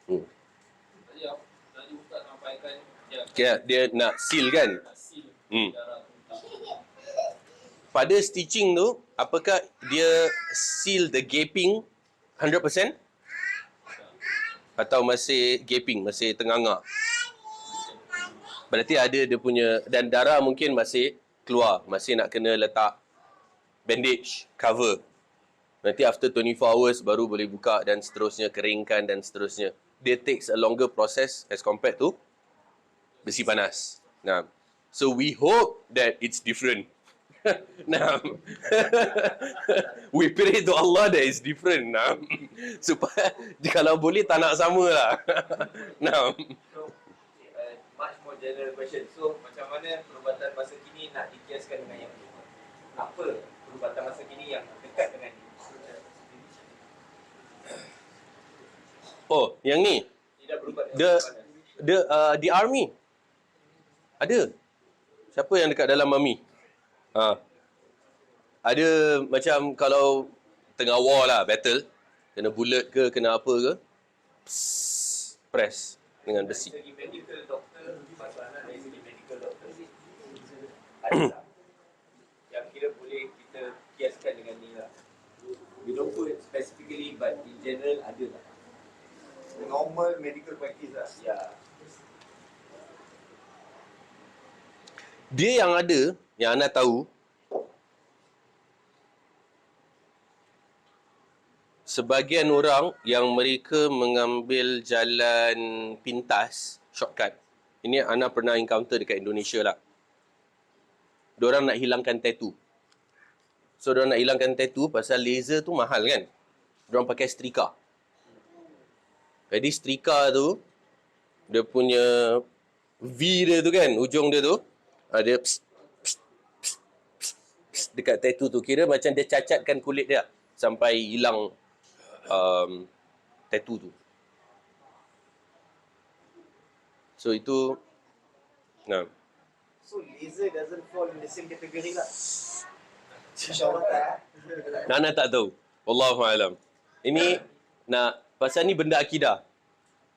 [SPEAKER 2] Tadi Ustaz sampaikan
[SPEAKER 1] Dia nak seal kan?
[SPEAKER 2] hasil
[SPEAKER 1] Hmm.
[SPEAKER 2] darah tuntas.
[SPEAKER 1] Pada stitching tu, apakah dia seal the gaping 100%? Atau masih gaping, masih tenganga? Berarti ada dia punya, dan darah mungkin masih keluar, masih nak kena letak bandage, cover. Nanti after 24 hours baru boleh buka dan seterusnya, keringkan dan seterusnya. Dia takes a longer process as compared to besi panas. Nah, so we hope that it's different. Nah, we pray to Allah that it's different. Nah, supaya kalau boleh tak nak sama lah. Nah,
[SPEAKER 3] Much more general question. So, macam mana perubatan masa kini nak dikiaskan dengan yang dulu? Apa perubatan masa kini yang dekat dengan ini?
[SPEAKER 1] oh, yang ni
[SPEAKER 3] Tidak berubat
[SPEAKER 1] the army ada. Siapa yang dekat dalam army? Ada macam kalau tengah war lah, battle, kena bullet ke, kena apa ke, press dengan besi.
[SPEAKER 3] Dari segi medical doctor, masalah dari segi medical doctor ada tak? Yang kira boleh kita kiaskan dengan ni lah. We don't put it specifically, but in general ada tak? Normal medical practice lah. Ya.
[SPEAKER 1] Dia yang ada, yang anda tahu, sebahagian orang yang mereka mengambil jalan pintas, shortcut. Ini Ana pernah encounter dekat Indonesia lah. Diorang nak hilangkan tattoo. So, diorang nak hilangkan tattoo pasal laser tu mahal kan. Diorang pakai setrika. Jadi, setrika tu, dia punya V dia tu kan, ujung dia tu, ada dekat tattoo tu. Kira macam dia cacatkan kulit dia sampai hilang tattoo tu. So itu
[SPEAKER 3] So laser doesn't fall in the same category lah. InsyaAllah tak.
[SPEAKER 1] Nana tak tahu. Wallahu a'lam. Ini pasal ni benda akidah.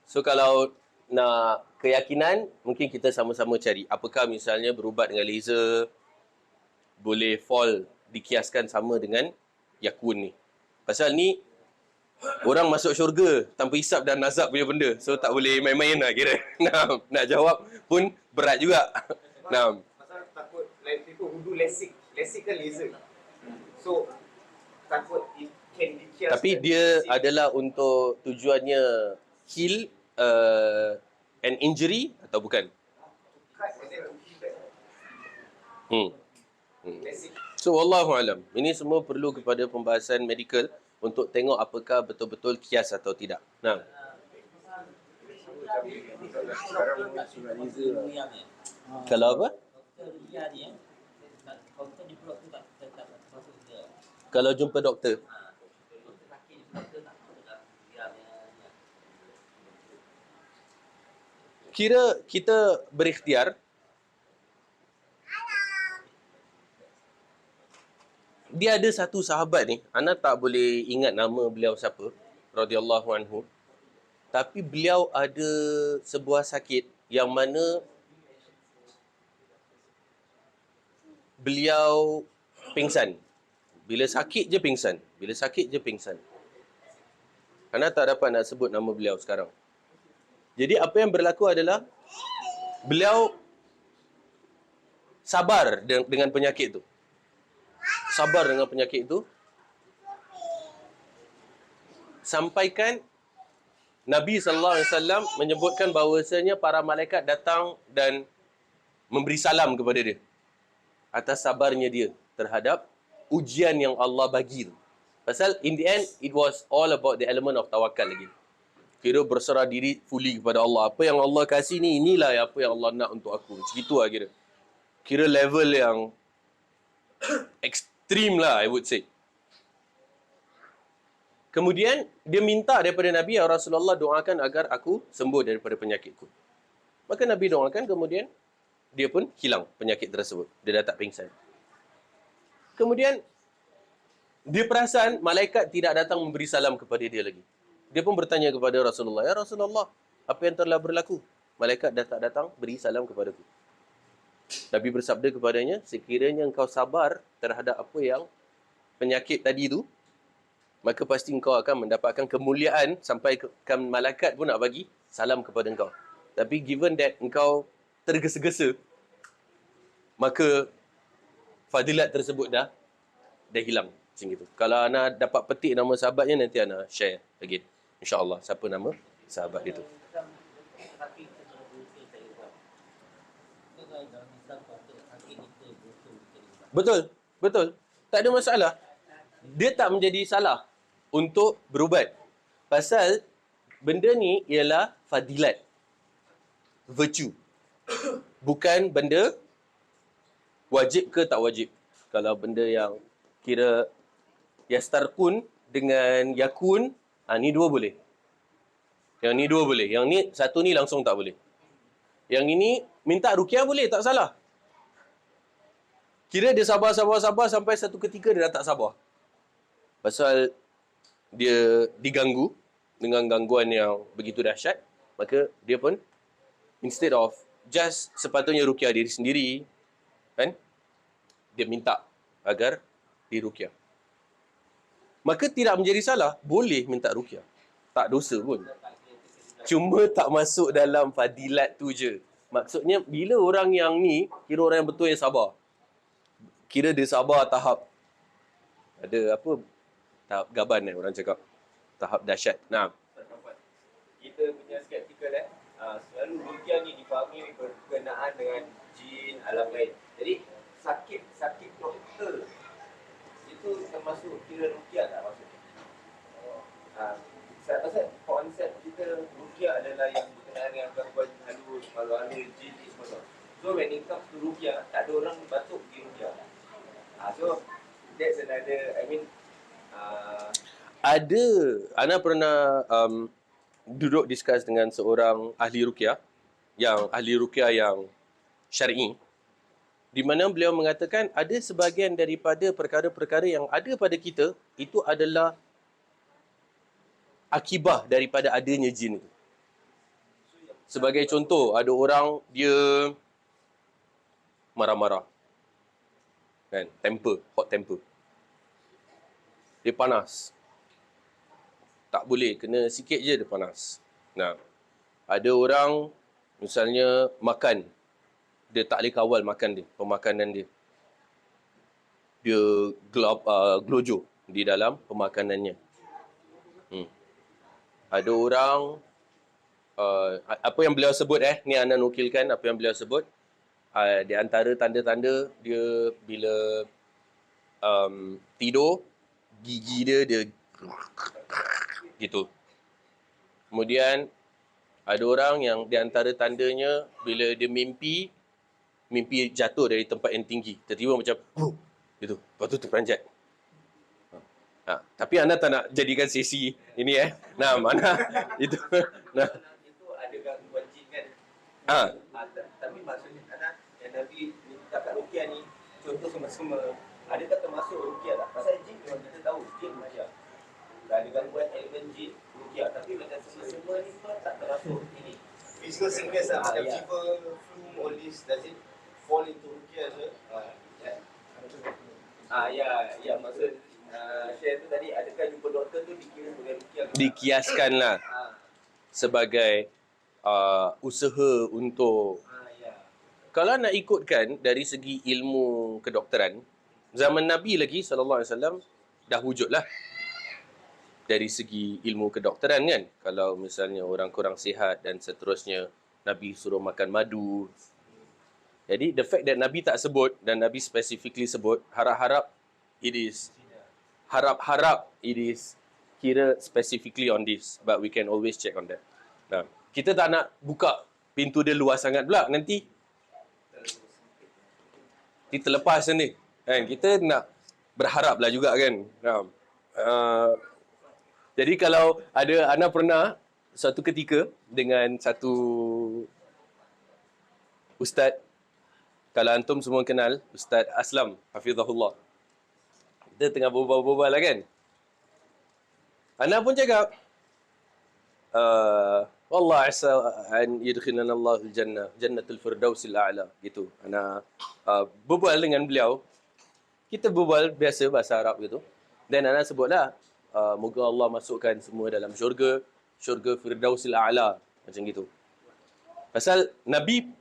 [SPEAKER 1] So kalau nak keyakinan, mungkin kita sama-sama cari. Apakah misalnya berubat dengan laser boleh fall, dikiaskan sama dengan yakun ni. Pasal ni orang masuk syurga tanpa hisap dan azab punya benda. So tak boleh main-main lah kira. Nak jawab pun berat juga.
[SPEAKER 3] Pasal takut like people who do LASIK. LASIK kan laser. So takut can dikiaskan.
[SPEAKER 1] Tapi dia adalah untuk tujuannya heal an injury atau bukan?
[SPEAKER 3] cut and then to heal back. Basic.
[SPEAKER 1] So wallahu alam. Ini semua perlu kepada pembahasan medical untuk tengok apakah betul-betul kias atau tidak. Nah,
[SPEAKER 3] Sekarang sunat laser lah.
[SPEAKER 1] kalau apa?
[SPEAKER 2] Doktor dia ni doktor di blok tu tak masuk dia.
[SPEAKER 1] Kalau jumpa doktor.
[SPEAKER 2] Doktor kaki di blok tu tak masuk dia ni.
[SPEAKER 1] Kira kita berikhtiar. Dia ada satu sahabat ni, Ana tak boleh ingat nama beliau siapa, radhiyallahu anhu. Tapi beliau ada sebuah sakit yang mana beliau pingsan. Bila sakit je pingsan. Bila sakit je pingsan. Ana tak dapat nak sebut nama beliau sekarang. Jadi apa yang berlaku adalah beliau sabar dengan penyakit tu. Sabar dengan penyakit itu. Sampaikan Nabi SAW menyebutkan bahawasanya para malaikat datang dan memberi salam kepada dia atas sabarnya dia terhadap ujian yang Allah bagi tu. Pasal in the end, it was all about the element of tawakal lagi. Kira berserah diri fully kepada Allah. Apa yang Allah kasih ni, inilah apa yang Allah nak untuk aku. Macam itu lah kira. Kira level yang extreme lah, I would say. Kemudian, dia minta daripada Nabi, ya Rasulullah, doakan agar aku sembuh daripada penyakitku. Maka Nabi doakan, kemudian dia pun hilang penyakit tersebut. Dia dah tak pingsan. Kemudian, dia perasan malaikat tidak datang memberi salam kepada dia lagi. Dia pun bertanya kepada Rasulullah, ya Rasulullah, apa yang telah berlaku? Malaikat dah tak datang beri salam kepadaku. Nabi bersabda kepadanya, sekiranya engkau sabar terhadap apa yang penyakit tadi tu, maka pasti engkau akan mendapatkan kemuliaan sampai malaikat pun nak bagi salam kepada engkau. Tapi given that engkau tergesa-gesa, maka fadilat tersebut dah hilang. Macam itu. Kalau Ana dapat petik nama sahabatnya, nanti Ana share again. InsyaAllah. Siapa nama sahabat dia tu?
[SPEAKER 2] Kaki kita kena betul saya buat. Kita kan dalam Islam kata kaki kita betul kita buat.
[SPEAKER 1] Betul. Betul. Tak ada masalah. Dia tak menjadi salah untuk berubat. Pasal benda ni ialah fadilat. Virtue. Bukan benda wajib ke tak wajib. Kalau benda yang kira yastarkun dengan yakun, ni dua boleh. Yang ni dua boleh. Yang ni, satu ni langsung tak boleh. Yang ini, minta ruqyah boleh, tak salah. Kira dia sabar sampai satu ketika dia dah tak sabar. Pasal dia diganggu dengan gangguan yang begitu dahsyat, maka dia pun instead of just sepatutnya ruqyah diri sendiri, kan? Dia minta agar diruqyah. Maka tidak menjadi salah, boleh minta ruqyah. Tak dosa pun. Cuma tak masuk dalam fadilat tu je. Maksudnya, bila orang yang ni, kira orang yang betul yang sabar. Kira dia sabar tahap, ada apa, tahap gaban orang cakap. Tahap dahsyat. Nah.
[SPEAKER 3] Kita punya skeptikal selalu ruqyah ni difahami berkenaan dengan jin, alam lain. Jadi, sakit doktor itu termasuk kira ruqyah tak masuk? Pasal konsep kita ruqyah adalah yang berkenaan dengan gangguan halus, malu-halus, jin ni semua. So when it comes to ruqyah, tak ada orang batuk pergi ruqyah. So that's another,
[SPEAKER 1] Ada, Ana pernah duduk discuss dengan seorang ahli ruqyah, yang syar'i, di mana beliau mengatakan ada sebahagian daripada perkara-perkara yang ada pada kita, itu adalah akibah daripada adanya jin itu. Sebagai contoh, ada orang dia marah-marah. Kan? Hot temper. Dia panas. Tak boleh, kena sikit je dia panas. Nah, ada orang misalnya makan, dia tak boleh kawal makan dia, pemakanan dia. Dia glojo, di dalam pemakanannya. Ada orang, apa yang beliau sebut ni Ana nukilkan apa yang beliau sebut. Di antara tanda-tanda dia bila tidur, gigi dia gitu. Kemudian ada orang yang di antara tandanya bila dia mimpi jatuh dari tempat yang tinggi, tiba-tiba macam gitu, lepas tu terperanjat. Tapi Ana tak nak jadikan sesi ini Nah, mana itu. Nah,
[SPEAKER 3] Itu ada gangguan jin kan. Tapi maksudnya anak yang Nabi minta kat Ruqyah ni, contoh semua-semua, adakah termasuk Ruqyah tak? Pasal jin memang kita tahu, jin macam dah ada gangguan elemen jin, Ruqyah. Tapi macam semua-semua ni pun tak termasuk ini.
[SPEAKER 4] Physical sickness lah, macam fever, flu, all this, does it fall into Ruqyah je?
[SPEAKER 3] Ya, maksud share tu tadi, adakah jumpa doktor tu dikira sebagai Ruqyah?
[SPEAKER 1] dikiaskanlah sebagai usaha untuk, kalau nak ikutkan dari segi ilmu kedokteran, zaman Nabi lagi SAW dah wujudlah dari segi ilmu kedokteran kan. Kalau misalnya orang kurang sihat dan seterusnya, Nabi suruh makan madu. Jadi the fact that Nabi tak sebut dan Nabi specifically sebut, harap-harap it is kira specifically on this, but we can always check on that. Nah, kita tak nak buka pintu dia luas sangat pula, nanti terlepas nanti kan. Kita nak berharaplah juga kan. Jadi kalau ada, Ana pernah suatu ketika dengan satu ustaz, kalau antum semua kenal Ustaz Aslam hafizahullah, kita tengah berbual-bual lah kan. Ana pun cakap, wallah asa an yadkhilana Allahul jannah, jannatul firdausil a'la gitu. Ana berbual dengan beliau. Kita berbual biasa bahasa Arab gitu. Dan Ana sebutlah, moga Allah masukkan semua dalam syurga firdausil a'la, macam gitu. Pasal Nabi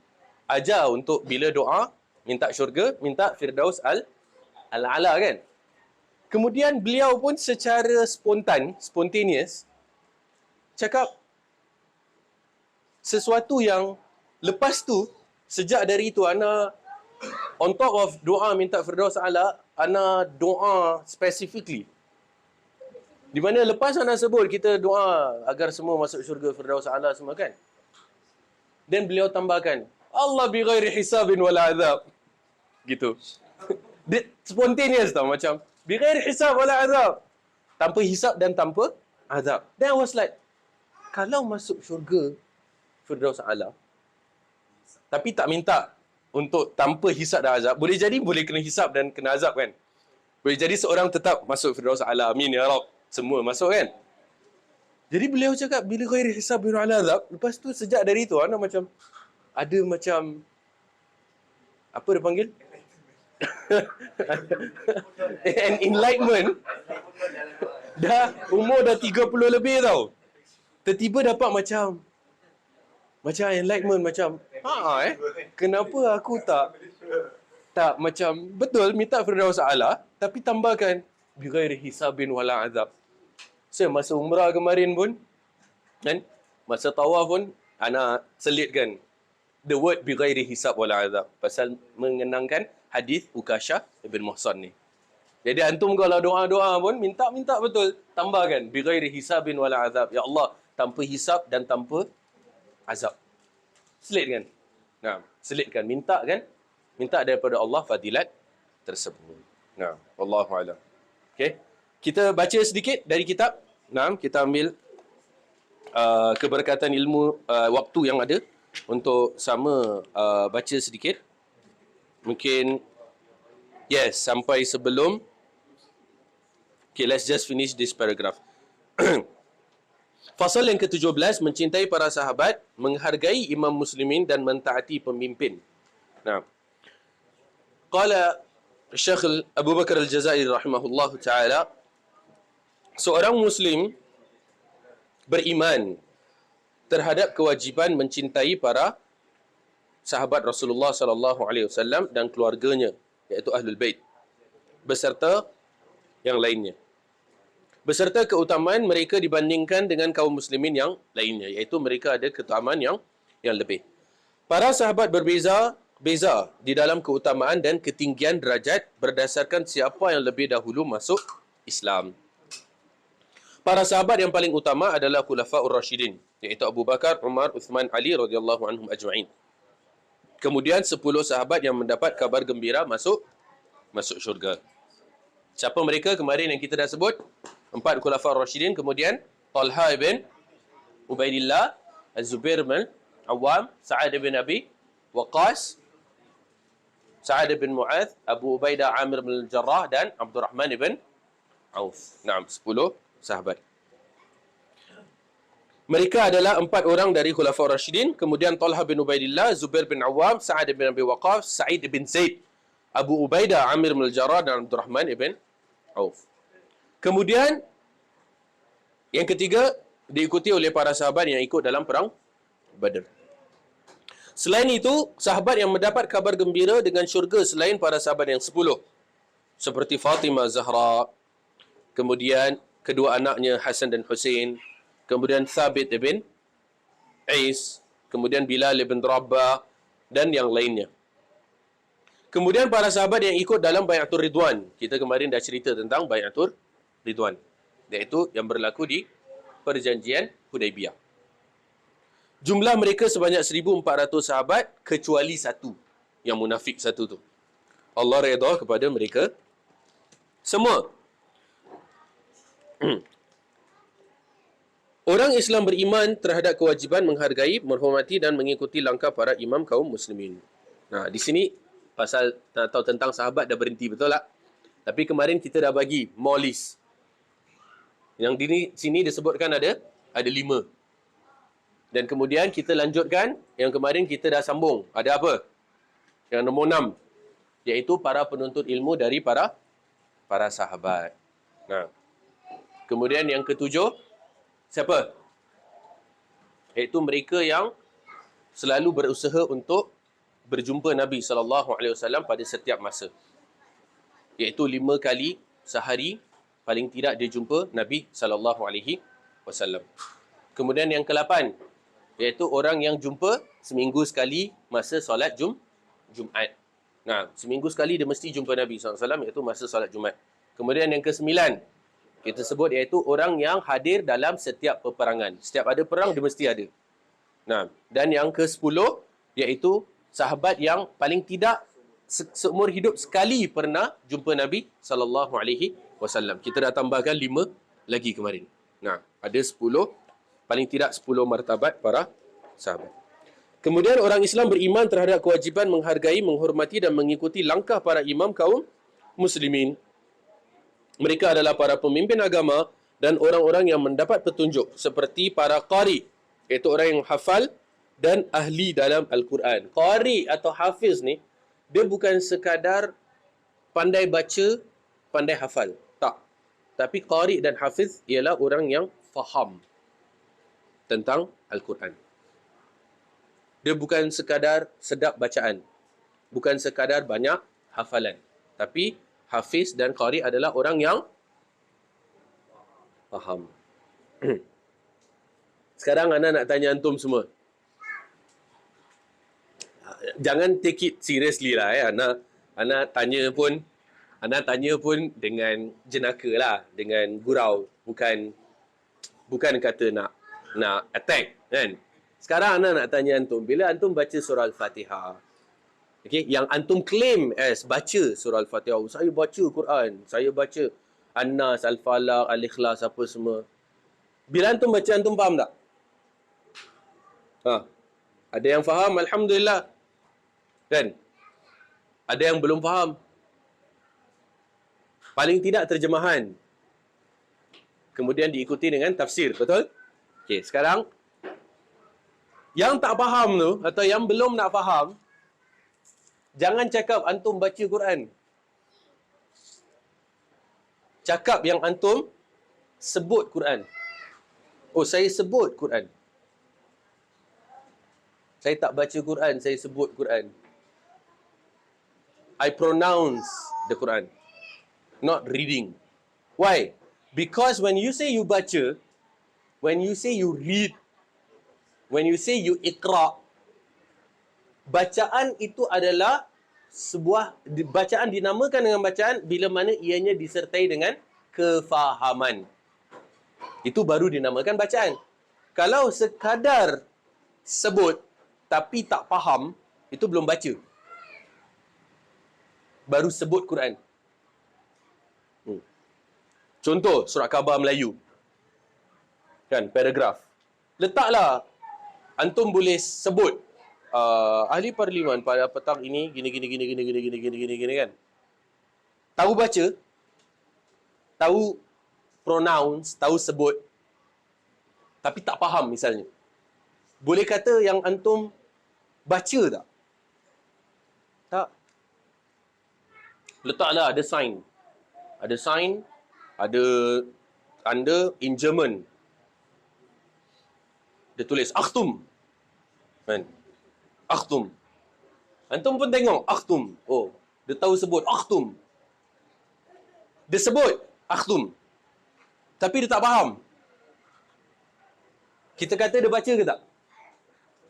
[SPEAKER 1] ajar untuk bila doa minta syurga, minta firdaus al-a'la kan. Kemudian beliau pun secara spontaneous cakap sesuatu yang lepas tu, sejak dari itu Ana on top of doa minta firdaus a'la, Ana doa specifically. Di mana lepas Ana sebut kita doa agar semua masuk syurga firdaus a'la semua kan. Dan beliau tambahkan, Allah bi ghairi hisabin wala azab. Gitu. Dia spontaneous tau, macam bi ghairi hisab wala azab. Tanpa hisab dan tanpa azab. Then I was like, kalau masuk syurga firdaus a'la tapi tak minta untuk tanpa hisab dan azab, boleh jadi boleh kena hisab dan kena azab kan. Boleh jadi seorang tetap masuk firdaus a'la, amin ya Rabb, semua masuk kan. Jadi beliau cakap bila ghairi hisab wala azab, lepas tu sejak dari tu Ana macam ada macam apa dia panggil? An enlightenment. Dah umur dah 30 lebih tau. Tiba-tiba dapat macam enlightenment, macam kenapa aku tak macam betul minta firdaus a'la tapi tambahkan bi ghairi hisabin wala azab. Saya masa umrah kemarin pun kan, masa tawaf pun Ana selitkan the word bi ghairi hisab wala azab pasal mengenangkan hadis Ukashah ibn Muhsan ni. Jadi antum kalau doa-doa pun minta betul, tambahkan bi ghairi hisabin wala azab. Ya Allah, tanpa hisab dan tanpa azab. Selitkan. Nah, selitkan, minta kan? Minta daripada Allah fadilat tersebut. Nah, wallahu a'lam. Okey. Kita baca sedikit dari kitab. Nah, kita ambil keberkatan ilmu waktu yang ada untuk sama baca sedikit. Mungkin sampai sebelum, okay, let's just finish this paragraph. Fasal yang ke-17, mencintai para sahabat, menghargai imam muslimin dan mentaati pemimpin. Nah, qala Syekh Abu Bakar Al-Jazairi rahimahullahu taala, seorang muslim beriman terhadap kewajiban mencintai para sahabat Rasulullah sallallahu alaihi wasallam dan keluarganya, iaitu Ahlul Bait, beserta yang lainnya. beserta keutamaan mereka dibandingkan dengan kaum muslimin yang lainnya, iaitu mereka ada keutamaan yang lebih. Para sahabat beza di dalam keutamaan dan ketinggian derajat berdasarkan siapa yang lebih dahulu masuk Islam. Para sahabat yang paling utama adalah Khulafaur Rasyidin, iaitu Abu Bakar, Umar, Uthman, Ali radhiyallahu anhum ajma'in. Kemudian 10 sahabat yang mendapat kabar gembira masuk syurga. Siapa mereka kemarin yang kita dah sebut? 4 Khulafaur Rasyidin, kemudian Talha ibn Ubaidillah, Az-Zubair bin Awam, Sa'ad bin Abi Waqqas, Sa'ad bin Mu'adh, Abu Ubaidah Amir bin Jarrah dan Abdurrahman ibn Auf. Naam, 10 sahabat. Mereka adalah 4 orang dari Khulafaur Rasyidin, kemudian Talha bin Ubaidillah, Zubair bin Awam, Sa'ad bin Abi Waqqas, Sa'id bin Zaid, Abu Ubaidah Amir bin Jarrah dan Abdurrahman ibn Auf. Kemudian yang ketiga diikuti oleh para sahabat yang ikut dalam perang Badr. Selain itu, sahabat yang mendapat kabar gembira dengan syurga selain para sahabat yang 10, seperti Fatimah Zahra, kemudian kedua anaknya Hasan dan Hussein, kemudian Thabit ibn Ais, kemudian Bilal ibn Rabah dan yang lainnya. Kemudian para sahabat yang ikut dalam Bai'atul Ridwan. Kita kemarin dah cerita tentang Bai'atul Ridwan, iaitu yang berlaku di perjanjian Hudaibiyah. Jumlah mereka sebanyak 1,400 sahabat, kecuali satu, yang munafik satu tu. Allah redha kepada mereka semua. Orang Islam beriman terhadap kewajiban menghargai, menghormati dan mengikuti langkah para imam kaum muslimin. Nah, di sini pasal nak tahu tentang sahabat dah berhenti, betul tak? Tapi kemarin kita dah bagi more list. Yang di sini disebutkan ada 5. Dan kemudian kita lanjutkan, yang kemarin kita dah sambung. Ada apa? Yang nombor 6. Iaitu para penuntut ilmu dari para sahabat. Nah. Kemudian yang ketujuh, siapa? Iaitu mereka yang selalu berusaha untuk berjumpa Nabi SAW pada setiap masa. Iaitu 5 kali sehari, paling tidak dia jumpa Nabi SAW. Kemudian yang ke-8, iaitu orang yang jumpa seminggu sekali masa solat Jumaat. Nah, seminggu sekali dia mesti jumpa Nabi SAW, iaitu masa solat Jumaat. Kemudian yang ke-9, kita sebut iaitu orang yang hadir dalam setiap peperangan. Setiap ada perang, dia mesti ada. Nah, dan yang ke-10, iaitu sahabat yang paling tidak seumur hidup sekali pernah jumpa Nabi SAW. Kita dah tambahkan 5 lagi kemarin. Nah, ada 10, paling tidak 10 martabat para sahabat. Kemudian orang Islam beriman terhadap kewajiban menghargai, menghormati dan mengikuti langkah para imam kaum muslimin. Mereka adalah para pemimpin agama dan orang-orang yang mendapat petunjuk, seperti para qari, iaitu orang yang hafal dan ahli dalam Al-Quran. Qari atau hafiz ni, dia bukan sekadar pandai baca, pandai hafal. Tak. Tapi qari dan hafiz ialah orang yang faham tentang Al-Quran. Dia bukan sekadar sedap bacaan, bukan sekadar banyak hafalan. Tapi hafiz dan qari adalah orang yang faham. Sekarang Ana nak tanya antum semua. Jangan take it seriously lah. Ana tanya pun dengan jenaka lah, dengan gurau, bukan kata nak attack, kan? Sekarang Ana nak tanya antum, bila antum baca surah Al-Fatihah, okay, yang antum claim as baca surah Al-Fatihah, saya baca Quran, saya baca An-Nas, Al-Falaq, Al-Ikhlas, apa semua. Bila antum baca, antum faham tak? Ada yang faham, alhamdulillah. Kan? Ada yang belum faham. Paling tidak terjemahan. Kemudian diikuti dengan tafsir, betul? Okey, sekarang yang tak faham tu, atau yang belum nak faham, jangan cakap antum baca Quran. Cakap yang antum sebut Quran. Oh, saya sebut Quran. Saya tak baca Quran, saya sebut Quran. I pronounce the Quran. Not reading. Why? Because when you say you baca, when you say you read, when you say you iqra, bacaan itu adalah sebuah, bacaan dinamakan dengan bacaan bila mana ianya disertai dengan kefahaman. Itu baru dinamakan bacaan. Kalau sekadar sebut tapi tak faham, itu belum baca. Baru sebut Quran. Contoh surat khabar Melayu. Kan, paragraf. Letaklah antum boleh sebut ahli parlimen pada petang ini gini kan. Tahu baca, tahu pronounce, tahu sebut, tapi tak faham misalnya. Boleh kata yang antum baca tak? Tak. Letaklah ada sign. Ada sign, ada tanda in German. Dia tulis Achtung. Kan? Achtung. Antum pun tengok Achtung. Oh, dia tahu sebut Achtung. Dia sebut Achtung. Tapi dia tak faham. Kita kata dia baca ke tak?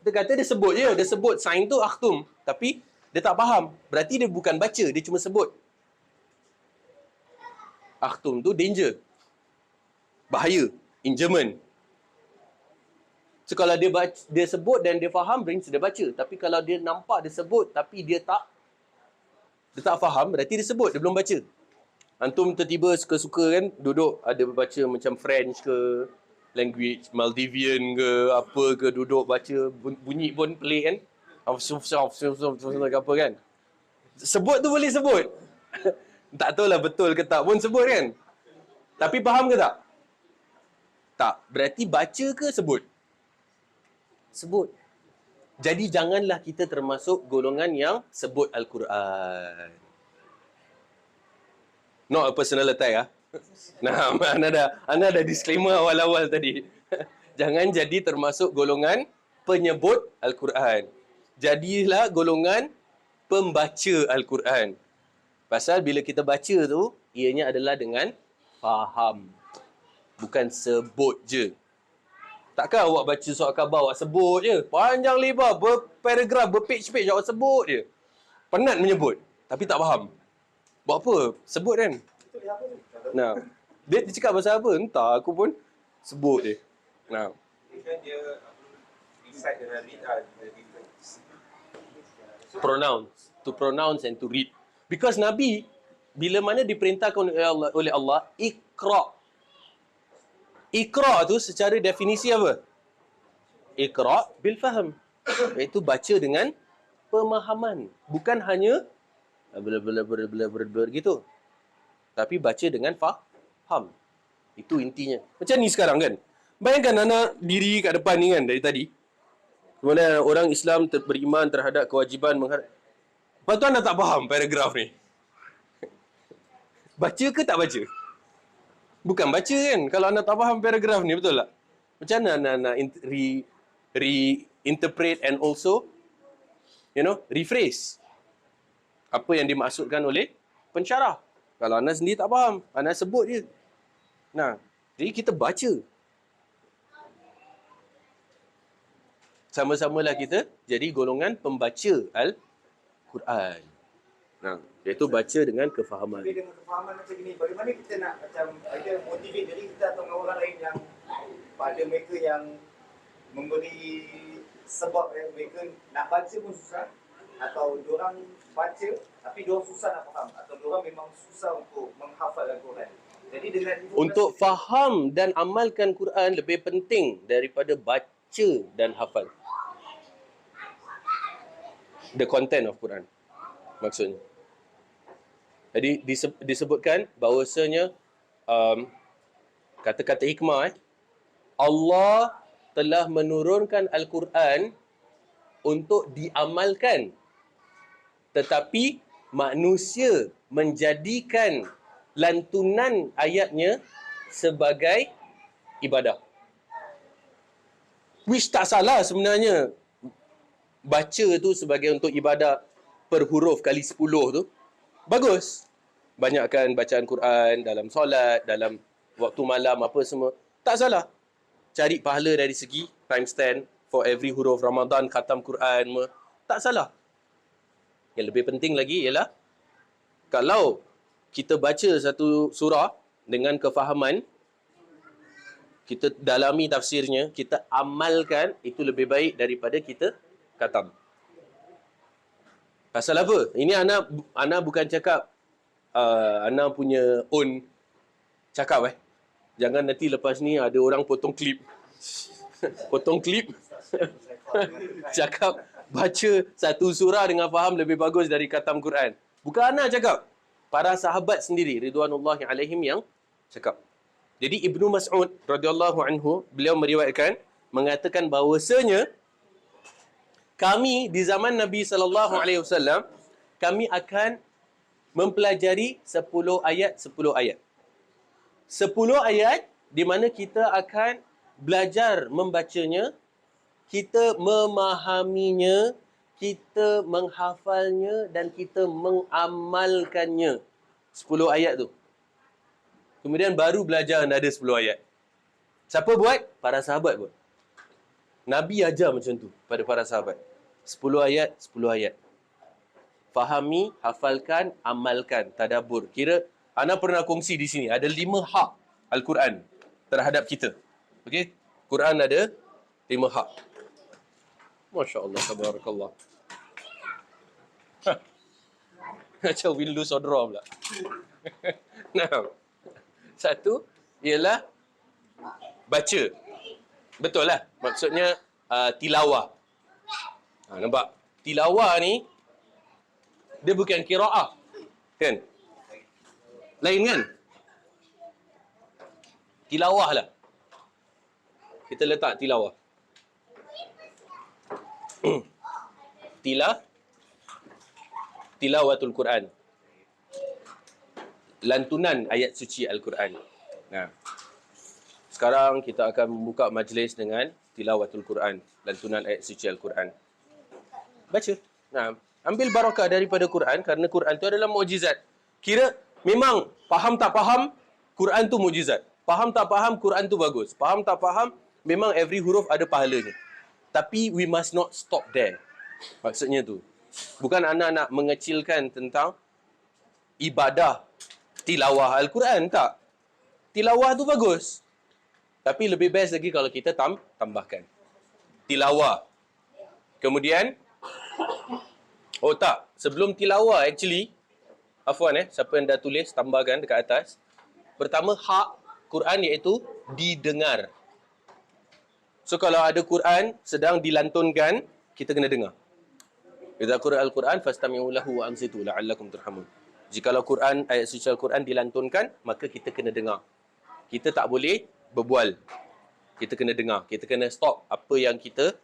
[SPEAKER 1] Kita kata dia sebut je. Dia sebut sign tu Achtung. Tapi dia tak faham. Berarti dia bukan baca. Dia cuma sebut. Achtung tu danger. Bahaya. In German. So kalau dia sebut dan dia faham, berarti dia baca. Tapi kalau dia nampak dia sebut tapi dia tak faham, berarti dia sebut, dia belum baca. Antum tiba-tiba suka-suka kan duduk ada baca macam French ke, language Maldivian ke, apa ke, duduk baca, bunyi pun pelik kan. Apa kan. Sebut tu boleh sebut. Tak tahulah betul ke tak pun sebut kan. Tapi faham ke tak? Tak. Berarti baca ke sebut? Sebut. Jadi janganlah kita termasuk golongan yang sebut Al-Quran. Not a personal attack . Nah, anda ada disclaimer awal-awal tadi. Jangan jadi termasuk golongan penyebut Al-Quran. Jadilah golongan pembaca Al-Quran. Pasal bila kita baca tu, ianya adalah dengan faham. Bukan sebut je. Takkan awak baca surat khabar, awak sebut je. Panjang lebar, berparagraf, berpage-page, awak sebut je. Penat menyebut, tapi tak faham. Buat apa? Sebut kan? Nah, dia cakap pasal apa? Entah, aku pun sebut je. Nah.
[SPEAKER 3] Kan dia recite dengan read lah.
[SPEAKER 1] Pronounce. To pronounce and to read. Because Nabi, bila mana diperintahkan oleh Allah, Iqra. Iqra tu secara definisi apa? Iqra bil faham. Iaitu baca dengan pemahaman. Bukan hanya gitu. Tapi baca dengan faham. Itu intinya. Macam ni sekarang kan. Bayangkan anak diri kat depan ni kan dari tadi. Kemudian orang Islam beriman terhadap kewajiban Lepas tu anda tak faham paragraf ni. Baca ke tak baca? Bukan baca kan. Kalau anda tak faham paragraf ni, betul tak? Macam mana anda nak reinterpret and also, rephrase. Apa yang dimaksudkan oleh pensyarah. Kalau anda sendiri tak faham, anda sebut je. Nah, jadi kita baca. Sama-samalah kita jadi golongan pembaca Al-Quran. Nah, iaitu baca dengan kefahaman.
[SPEAKER 4] Tapi dengan kefahaman macam ni, bagaimana kita nak macam ada motivate diri kita atau dengan orang lain yang pada mereka yang memberi sebab mereka nak baca pun susah, atau diorang baca tapi diorang susah nak faham, atau diorang memang susah untuk menghafal Al-Quran. Jadi dengan
[SPEAKER 1] Untuk faham dan amalkan Quran lebih penting daripada baca dan hafal. The content of Quran. Maksudnya. Jadi disebutkan bahawasanya kata-kata hikmah Allah telah menurunkan Al-Quran untuk diamalkan. Tetapi manusia menjadikan lantunan ayatnya sebagai ibadah. Which tak salah sebenarnya. Baca tu sebagai untuk ibadah per huruf kali 10 tu. Bagus. Banyakkan bacaan Quran dalam solat, dalam waktu malam apa semua. Tak salah. Cari pahala dari segi time stand for every huruf Ramadan, khatam Quran semua. Tak salah. Yang lebih penting lagi ialah kalau kita baca satu surah dengan kefahaman, kita dalami tafsirnya, kita amalkan, itu lebih baik daripada kita khatam. Pasal apa? Ini Ana bukan cakap Ana punya own cakap Jangan nanti lepas ni ada orang potong klip. Potong klip. Cakap baca satu surah dengan faham lebih bagus dari khatam Quran. Bukan Ana cakap. Para sahabat sendiri ridwanullahi alaihim yang cakap. Jadi Ibnu Mas'ud radhiyallahu anhu, beliau meriwayatkan mengatakan bahawasanya kami di zaman Nabi SAW, kami akan mempelajari 10 ayat, 10 ayat. 10 ayat di mana kita akan belajar membacanya, kita memahaminya, kita menghafalnya dan kita mengamalkannya. 10 ayat tu. Kemudian baru belajar nada 10 ayat. Siapa buat? Para sahabat buat. Nabi ajar macam tu pada para sahabat. 10 ayat, 10 ayat. Fahami, hafalkan, amalkan, tadabbur. Kira, Ana pernah kongsi di sini. Ada 5 hak Al-Quran terhadap kita. Okey? Quran ada 5 hak. Masya Allah, tabarakallah. Macam Windows Sodra pula. Nah. Satu, ialah baca. Betul lah. Maksudnya tilawah. Nampak? Tilawah ni dia bukan qiraah. Kan? Lain kan? Tilawah lah. Kita letak tilawah. Tilawatul Quran. Lantunan ayat suci Al-Quran. Nah. Sekarang kita akan membuka majlis dengan tilawatul Quran, lantunan ayat suci Al-Quran. Baca. Nah, ambil barakah daripada Quran kerana Quran tu adalah mukjizat. Kira memang faham tak faham, Quran tu mukjizat. Faham tak faham, Quran tu bagus. Faham tak faham, memang every huruf ada pahalanya. Tapi we must not stop there. Maksudnya tu. Bukan anak nak mengecilkan tentang ibadah tilawah Al-Quran, tak. Tilawah tu bagus. Tapi lebih best lagi kalau kita tambahkan. Tilawah. Kemudian, sebelum tilawah actually, afwan siapa yang dah tulis, tambahkan dekat atas. Pertama, hak Quran iaitu didengar. So kalau ada Quran sedang dilantunkan, kita kena dengar. Idza quri'al Quran fastami'u lahu wa ansitu la'allakum turhamun. Jikalau Quran, ayat suci Al-Quran dilantunkan, maka kita kena dengar. Kita tak boleh berbual. Kita kena dengar. Kita kena stop apa yang kita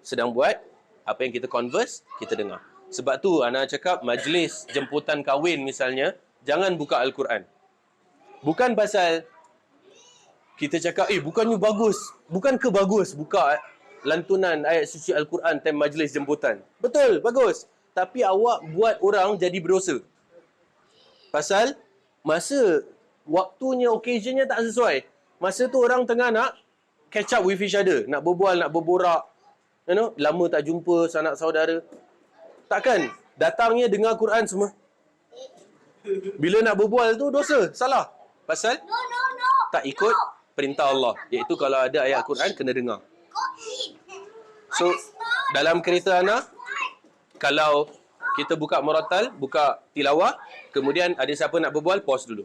[SPEAKER 1] sedang buat, apa yang kita converse, kita dengar. Sebab tu Ana cakap majlis jemputan kahwin misalnya, jangan buka Al-Quran. Bukan pasal kita cakap, bukannya bagus. Bukankah bagus buka lantunan ayat suci Al-Quran time majlis jemputan? Betul, bagus. Tapi awak buat orang jadi berdosa. Pasal masa waktunya, occasionnya tak sesuai. Masa tu orang tengah nak catch up with each other. Nak berbual, nak berborak. Lama tak jumpa sanak saudara. Takkan datangnya dengar Quran semua. Bila nak berbual tu dosa, salah. Pasal tak ikut perintah Allah. Iaitu kalau ada ayat Quran, kena dengar. So, dalam kereta Ana, kalau kita buka murattal, buka tilawah, kemudian ada siapa nak berbual, pause dulu.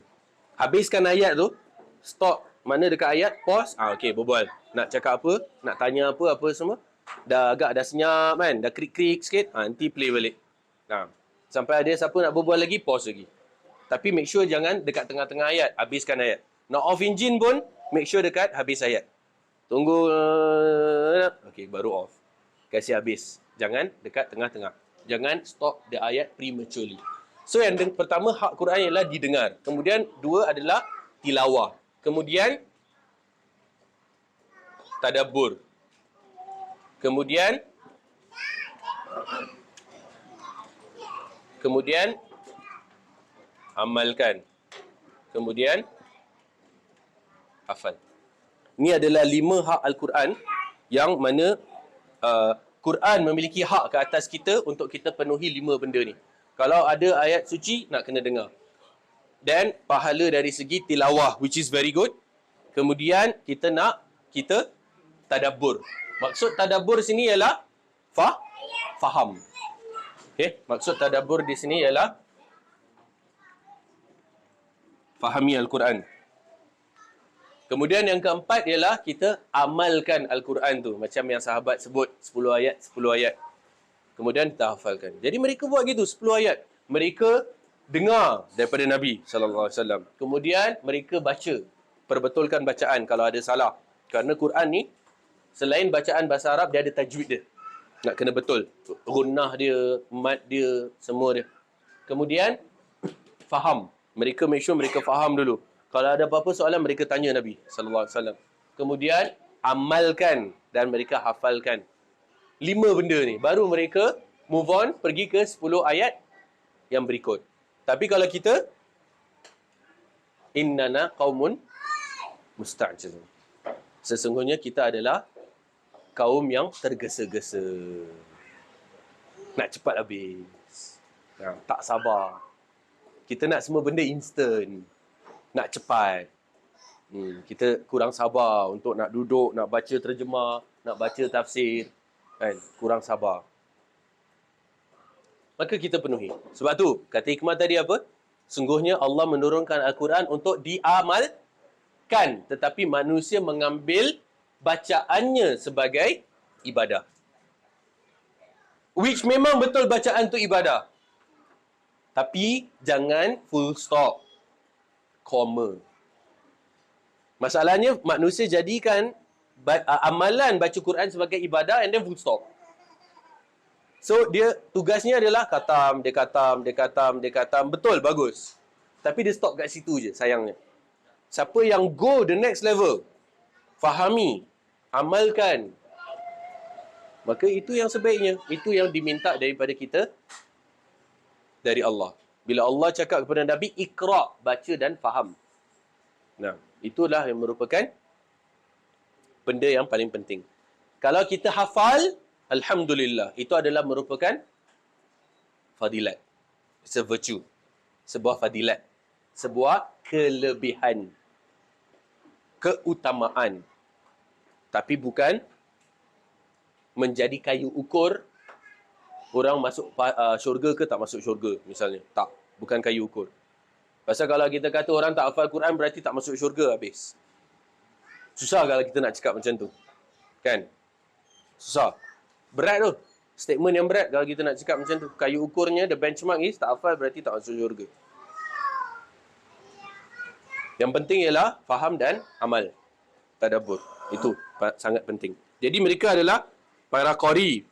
[SPEAKER 1] Habiskan ayat tu, stop mana dekat ayat, pause, okey, berbual. Nak cakap apa, nak tanya apa semua. Dah agak dah senyap kan, dah krik-krik sikit, nanti play balik. Sampai ada siapa nak berbual lagi, pause lagi. Tapi make sure jangan dekat tengah-tengah ayat, habiskan ayat. Nak off engine pun, make sure dekat habis ayat. Tunggu, okey, baru off. Kasih habis. Jangan dekat tengah-tengah. Jangan stop the ayat prematurely. So yang pertama, hak Quran ialah didengar. Kemudian dua adalah tilawah. Kemudian tadabbur. Kemudian amalkan. Kemudian hafal. Ini adalah 5 hak Al-Quran yang mana Quran memiliki hak ke atas kita untuk kita penuhi 5 benda ni. Kalau ada ayat suci, nak kena dengar. Dan pahala dari segi tilawah, which is very good. Kemudian kita tadabbur. Maksud tadabbur sini ialah faham. Okay? Maksud tadabbur di sini ialah fahami Al-Quran. Kemudian yang keempat ialah kita amalkan Al-Quran tu. Macam yang sahabat sebut, 10 ayat, 10 ayat. Kemudian kita hafalkan. Jadi mereka buat gitu, 10 ayat. Mereka dengar daripada Nabi SAW. Kemudian mereka baca. Perbetulkan bacaan kalau ada salah. Kerana Quran ni, selain bacaan bahasa Arab, dia ada tajwid dia. Nak kena betul. Gunnah dia, mad dia, semua dia. Kemudian, faham. Mereka make sure mereka faham dulu. Kalau ada apa-apa soalan, mereka tanya Nabi SAW. Kemudian, amalkan dan mereka hafalkan. 5 benda ni. Baru mereka move on, pergi ke 10 ayat yang berikut. Tapi kalau kita, innana qaumun musta'jilun. Sesungguhnya kita adalah kaum yang tergesa-gesa. Nak cepat habis. Tak sabar. Kita nak semua benda instant. Nak cepat. Kita kurang sabar untuk nak duduk, nak baca terjemah, nak baca tafsir. Kan? Kurang sabar. Maka kita penuhi. Sebab tu, kata hikmah tadi apa? Sungguhnya Allah menurunkan Al-Quran untuk diamalkan. Tetapi manusia mengambil bacaannya sebagai ibadah. Which memang betul bacaan tu ibadah. Tapi jangan full stop. Koma. Masalahnya manusia jadikan amalan baca Quran sebagai ibadah and then full stop. So dia tugasnya adalah khatam, dia khatam. Betul, bagus. Tapi dia stop kat situ je, sayangnya. Siapa yang go the next level, fahami, amalkan, maka itu yang sebaiknya. Itu yang diminta daripada kita dari Allah. Bila Allah cakap kepada Nabi, Iqra, baca dan faham. Nah, itulah yang merupakan benda yang paling penting. Kalau kita hafal, alhamdulillah, itu adalah merupakan fadilat. It's a virtue. Sebuah fadilat. Sebuah kelebihan. Keutamaan. Tapi bukan menjadi kayu ukur orang masuk syurga ke tak masuk syurga misalnya. Tak. Bukan kayu ukur. Pasal kalau kita kata orang tak hafal Quran berarti tak masuk syurga, habis. Susah kalau kita nak cakap macam tu. Kan? Susah. Berat tu. Statement yang berat kalau kita nak cakap macam tu. Kayu ukurnya, the benchmark is tak hafal berarti tak masuk syurga. Yang penting ialah faham dan amal. Tadabbur. Itu sangat penting. Jadi mereka adalah para qari,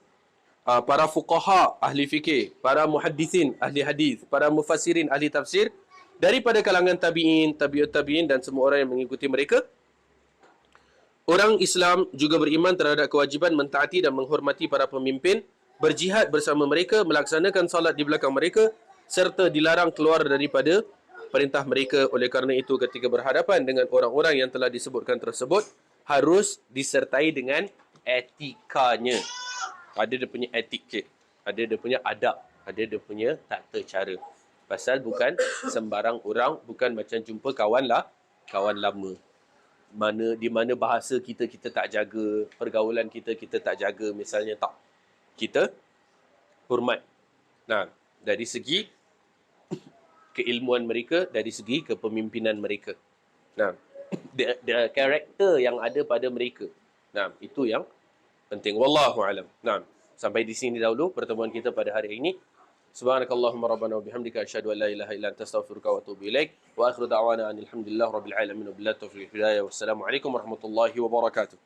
[SPEAKER 1] para fuqaha, ahli fikih, para muhaddisin, ahli hadis, para mufassirin, ahli tafsir, daripada kalangan tabi'in, tabi'ut tabi'in dan semua orang yang mengikuti mereka. Orang Islam juga beriman terhadap kewajiban mentaati dan menghormati para pemimpin, berjihad bersama mereka, melaksanakan salat di belakang mereka, serta dilarang keluar daripada perintah mereka. Oleh kerana itu, ketika berhadapan dengan orang-orang yang telah disebutkan tersebut, harus disertai dengan etikanya. Ada dia punya etiket, ada dia punya adab, ada dia punya tata cara. Pasal bukan sembarang orang, bukan macam jumpa kawan lama. Di mana bahasa kita tak jaga, pergaulan kita tak jaga misalnya, tak. Kita hormat. Nah, dari segi keilmuan mereka, dari segi kepemimpinan mereka. Nah, the karakter yang ada pada mereka. Nah, itu yang penting. Wallahu alam. Nah, sampai di sini dahulu pertemuan kita pada hari ini. Subhanakallahumma rabbana wa bihamdika asyhadu an la ilaha illa anta astaghfiruka wa atubu ilaik. Wa akhiru da'wana alhamdulillahi rabbil alamin wa billahi taufiq wal hidayah. Wassalamu alaikum warahmatullahi wabarakatuh.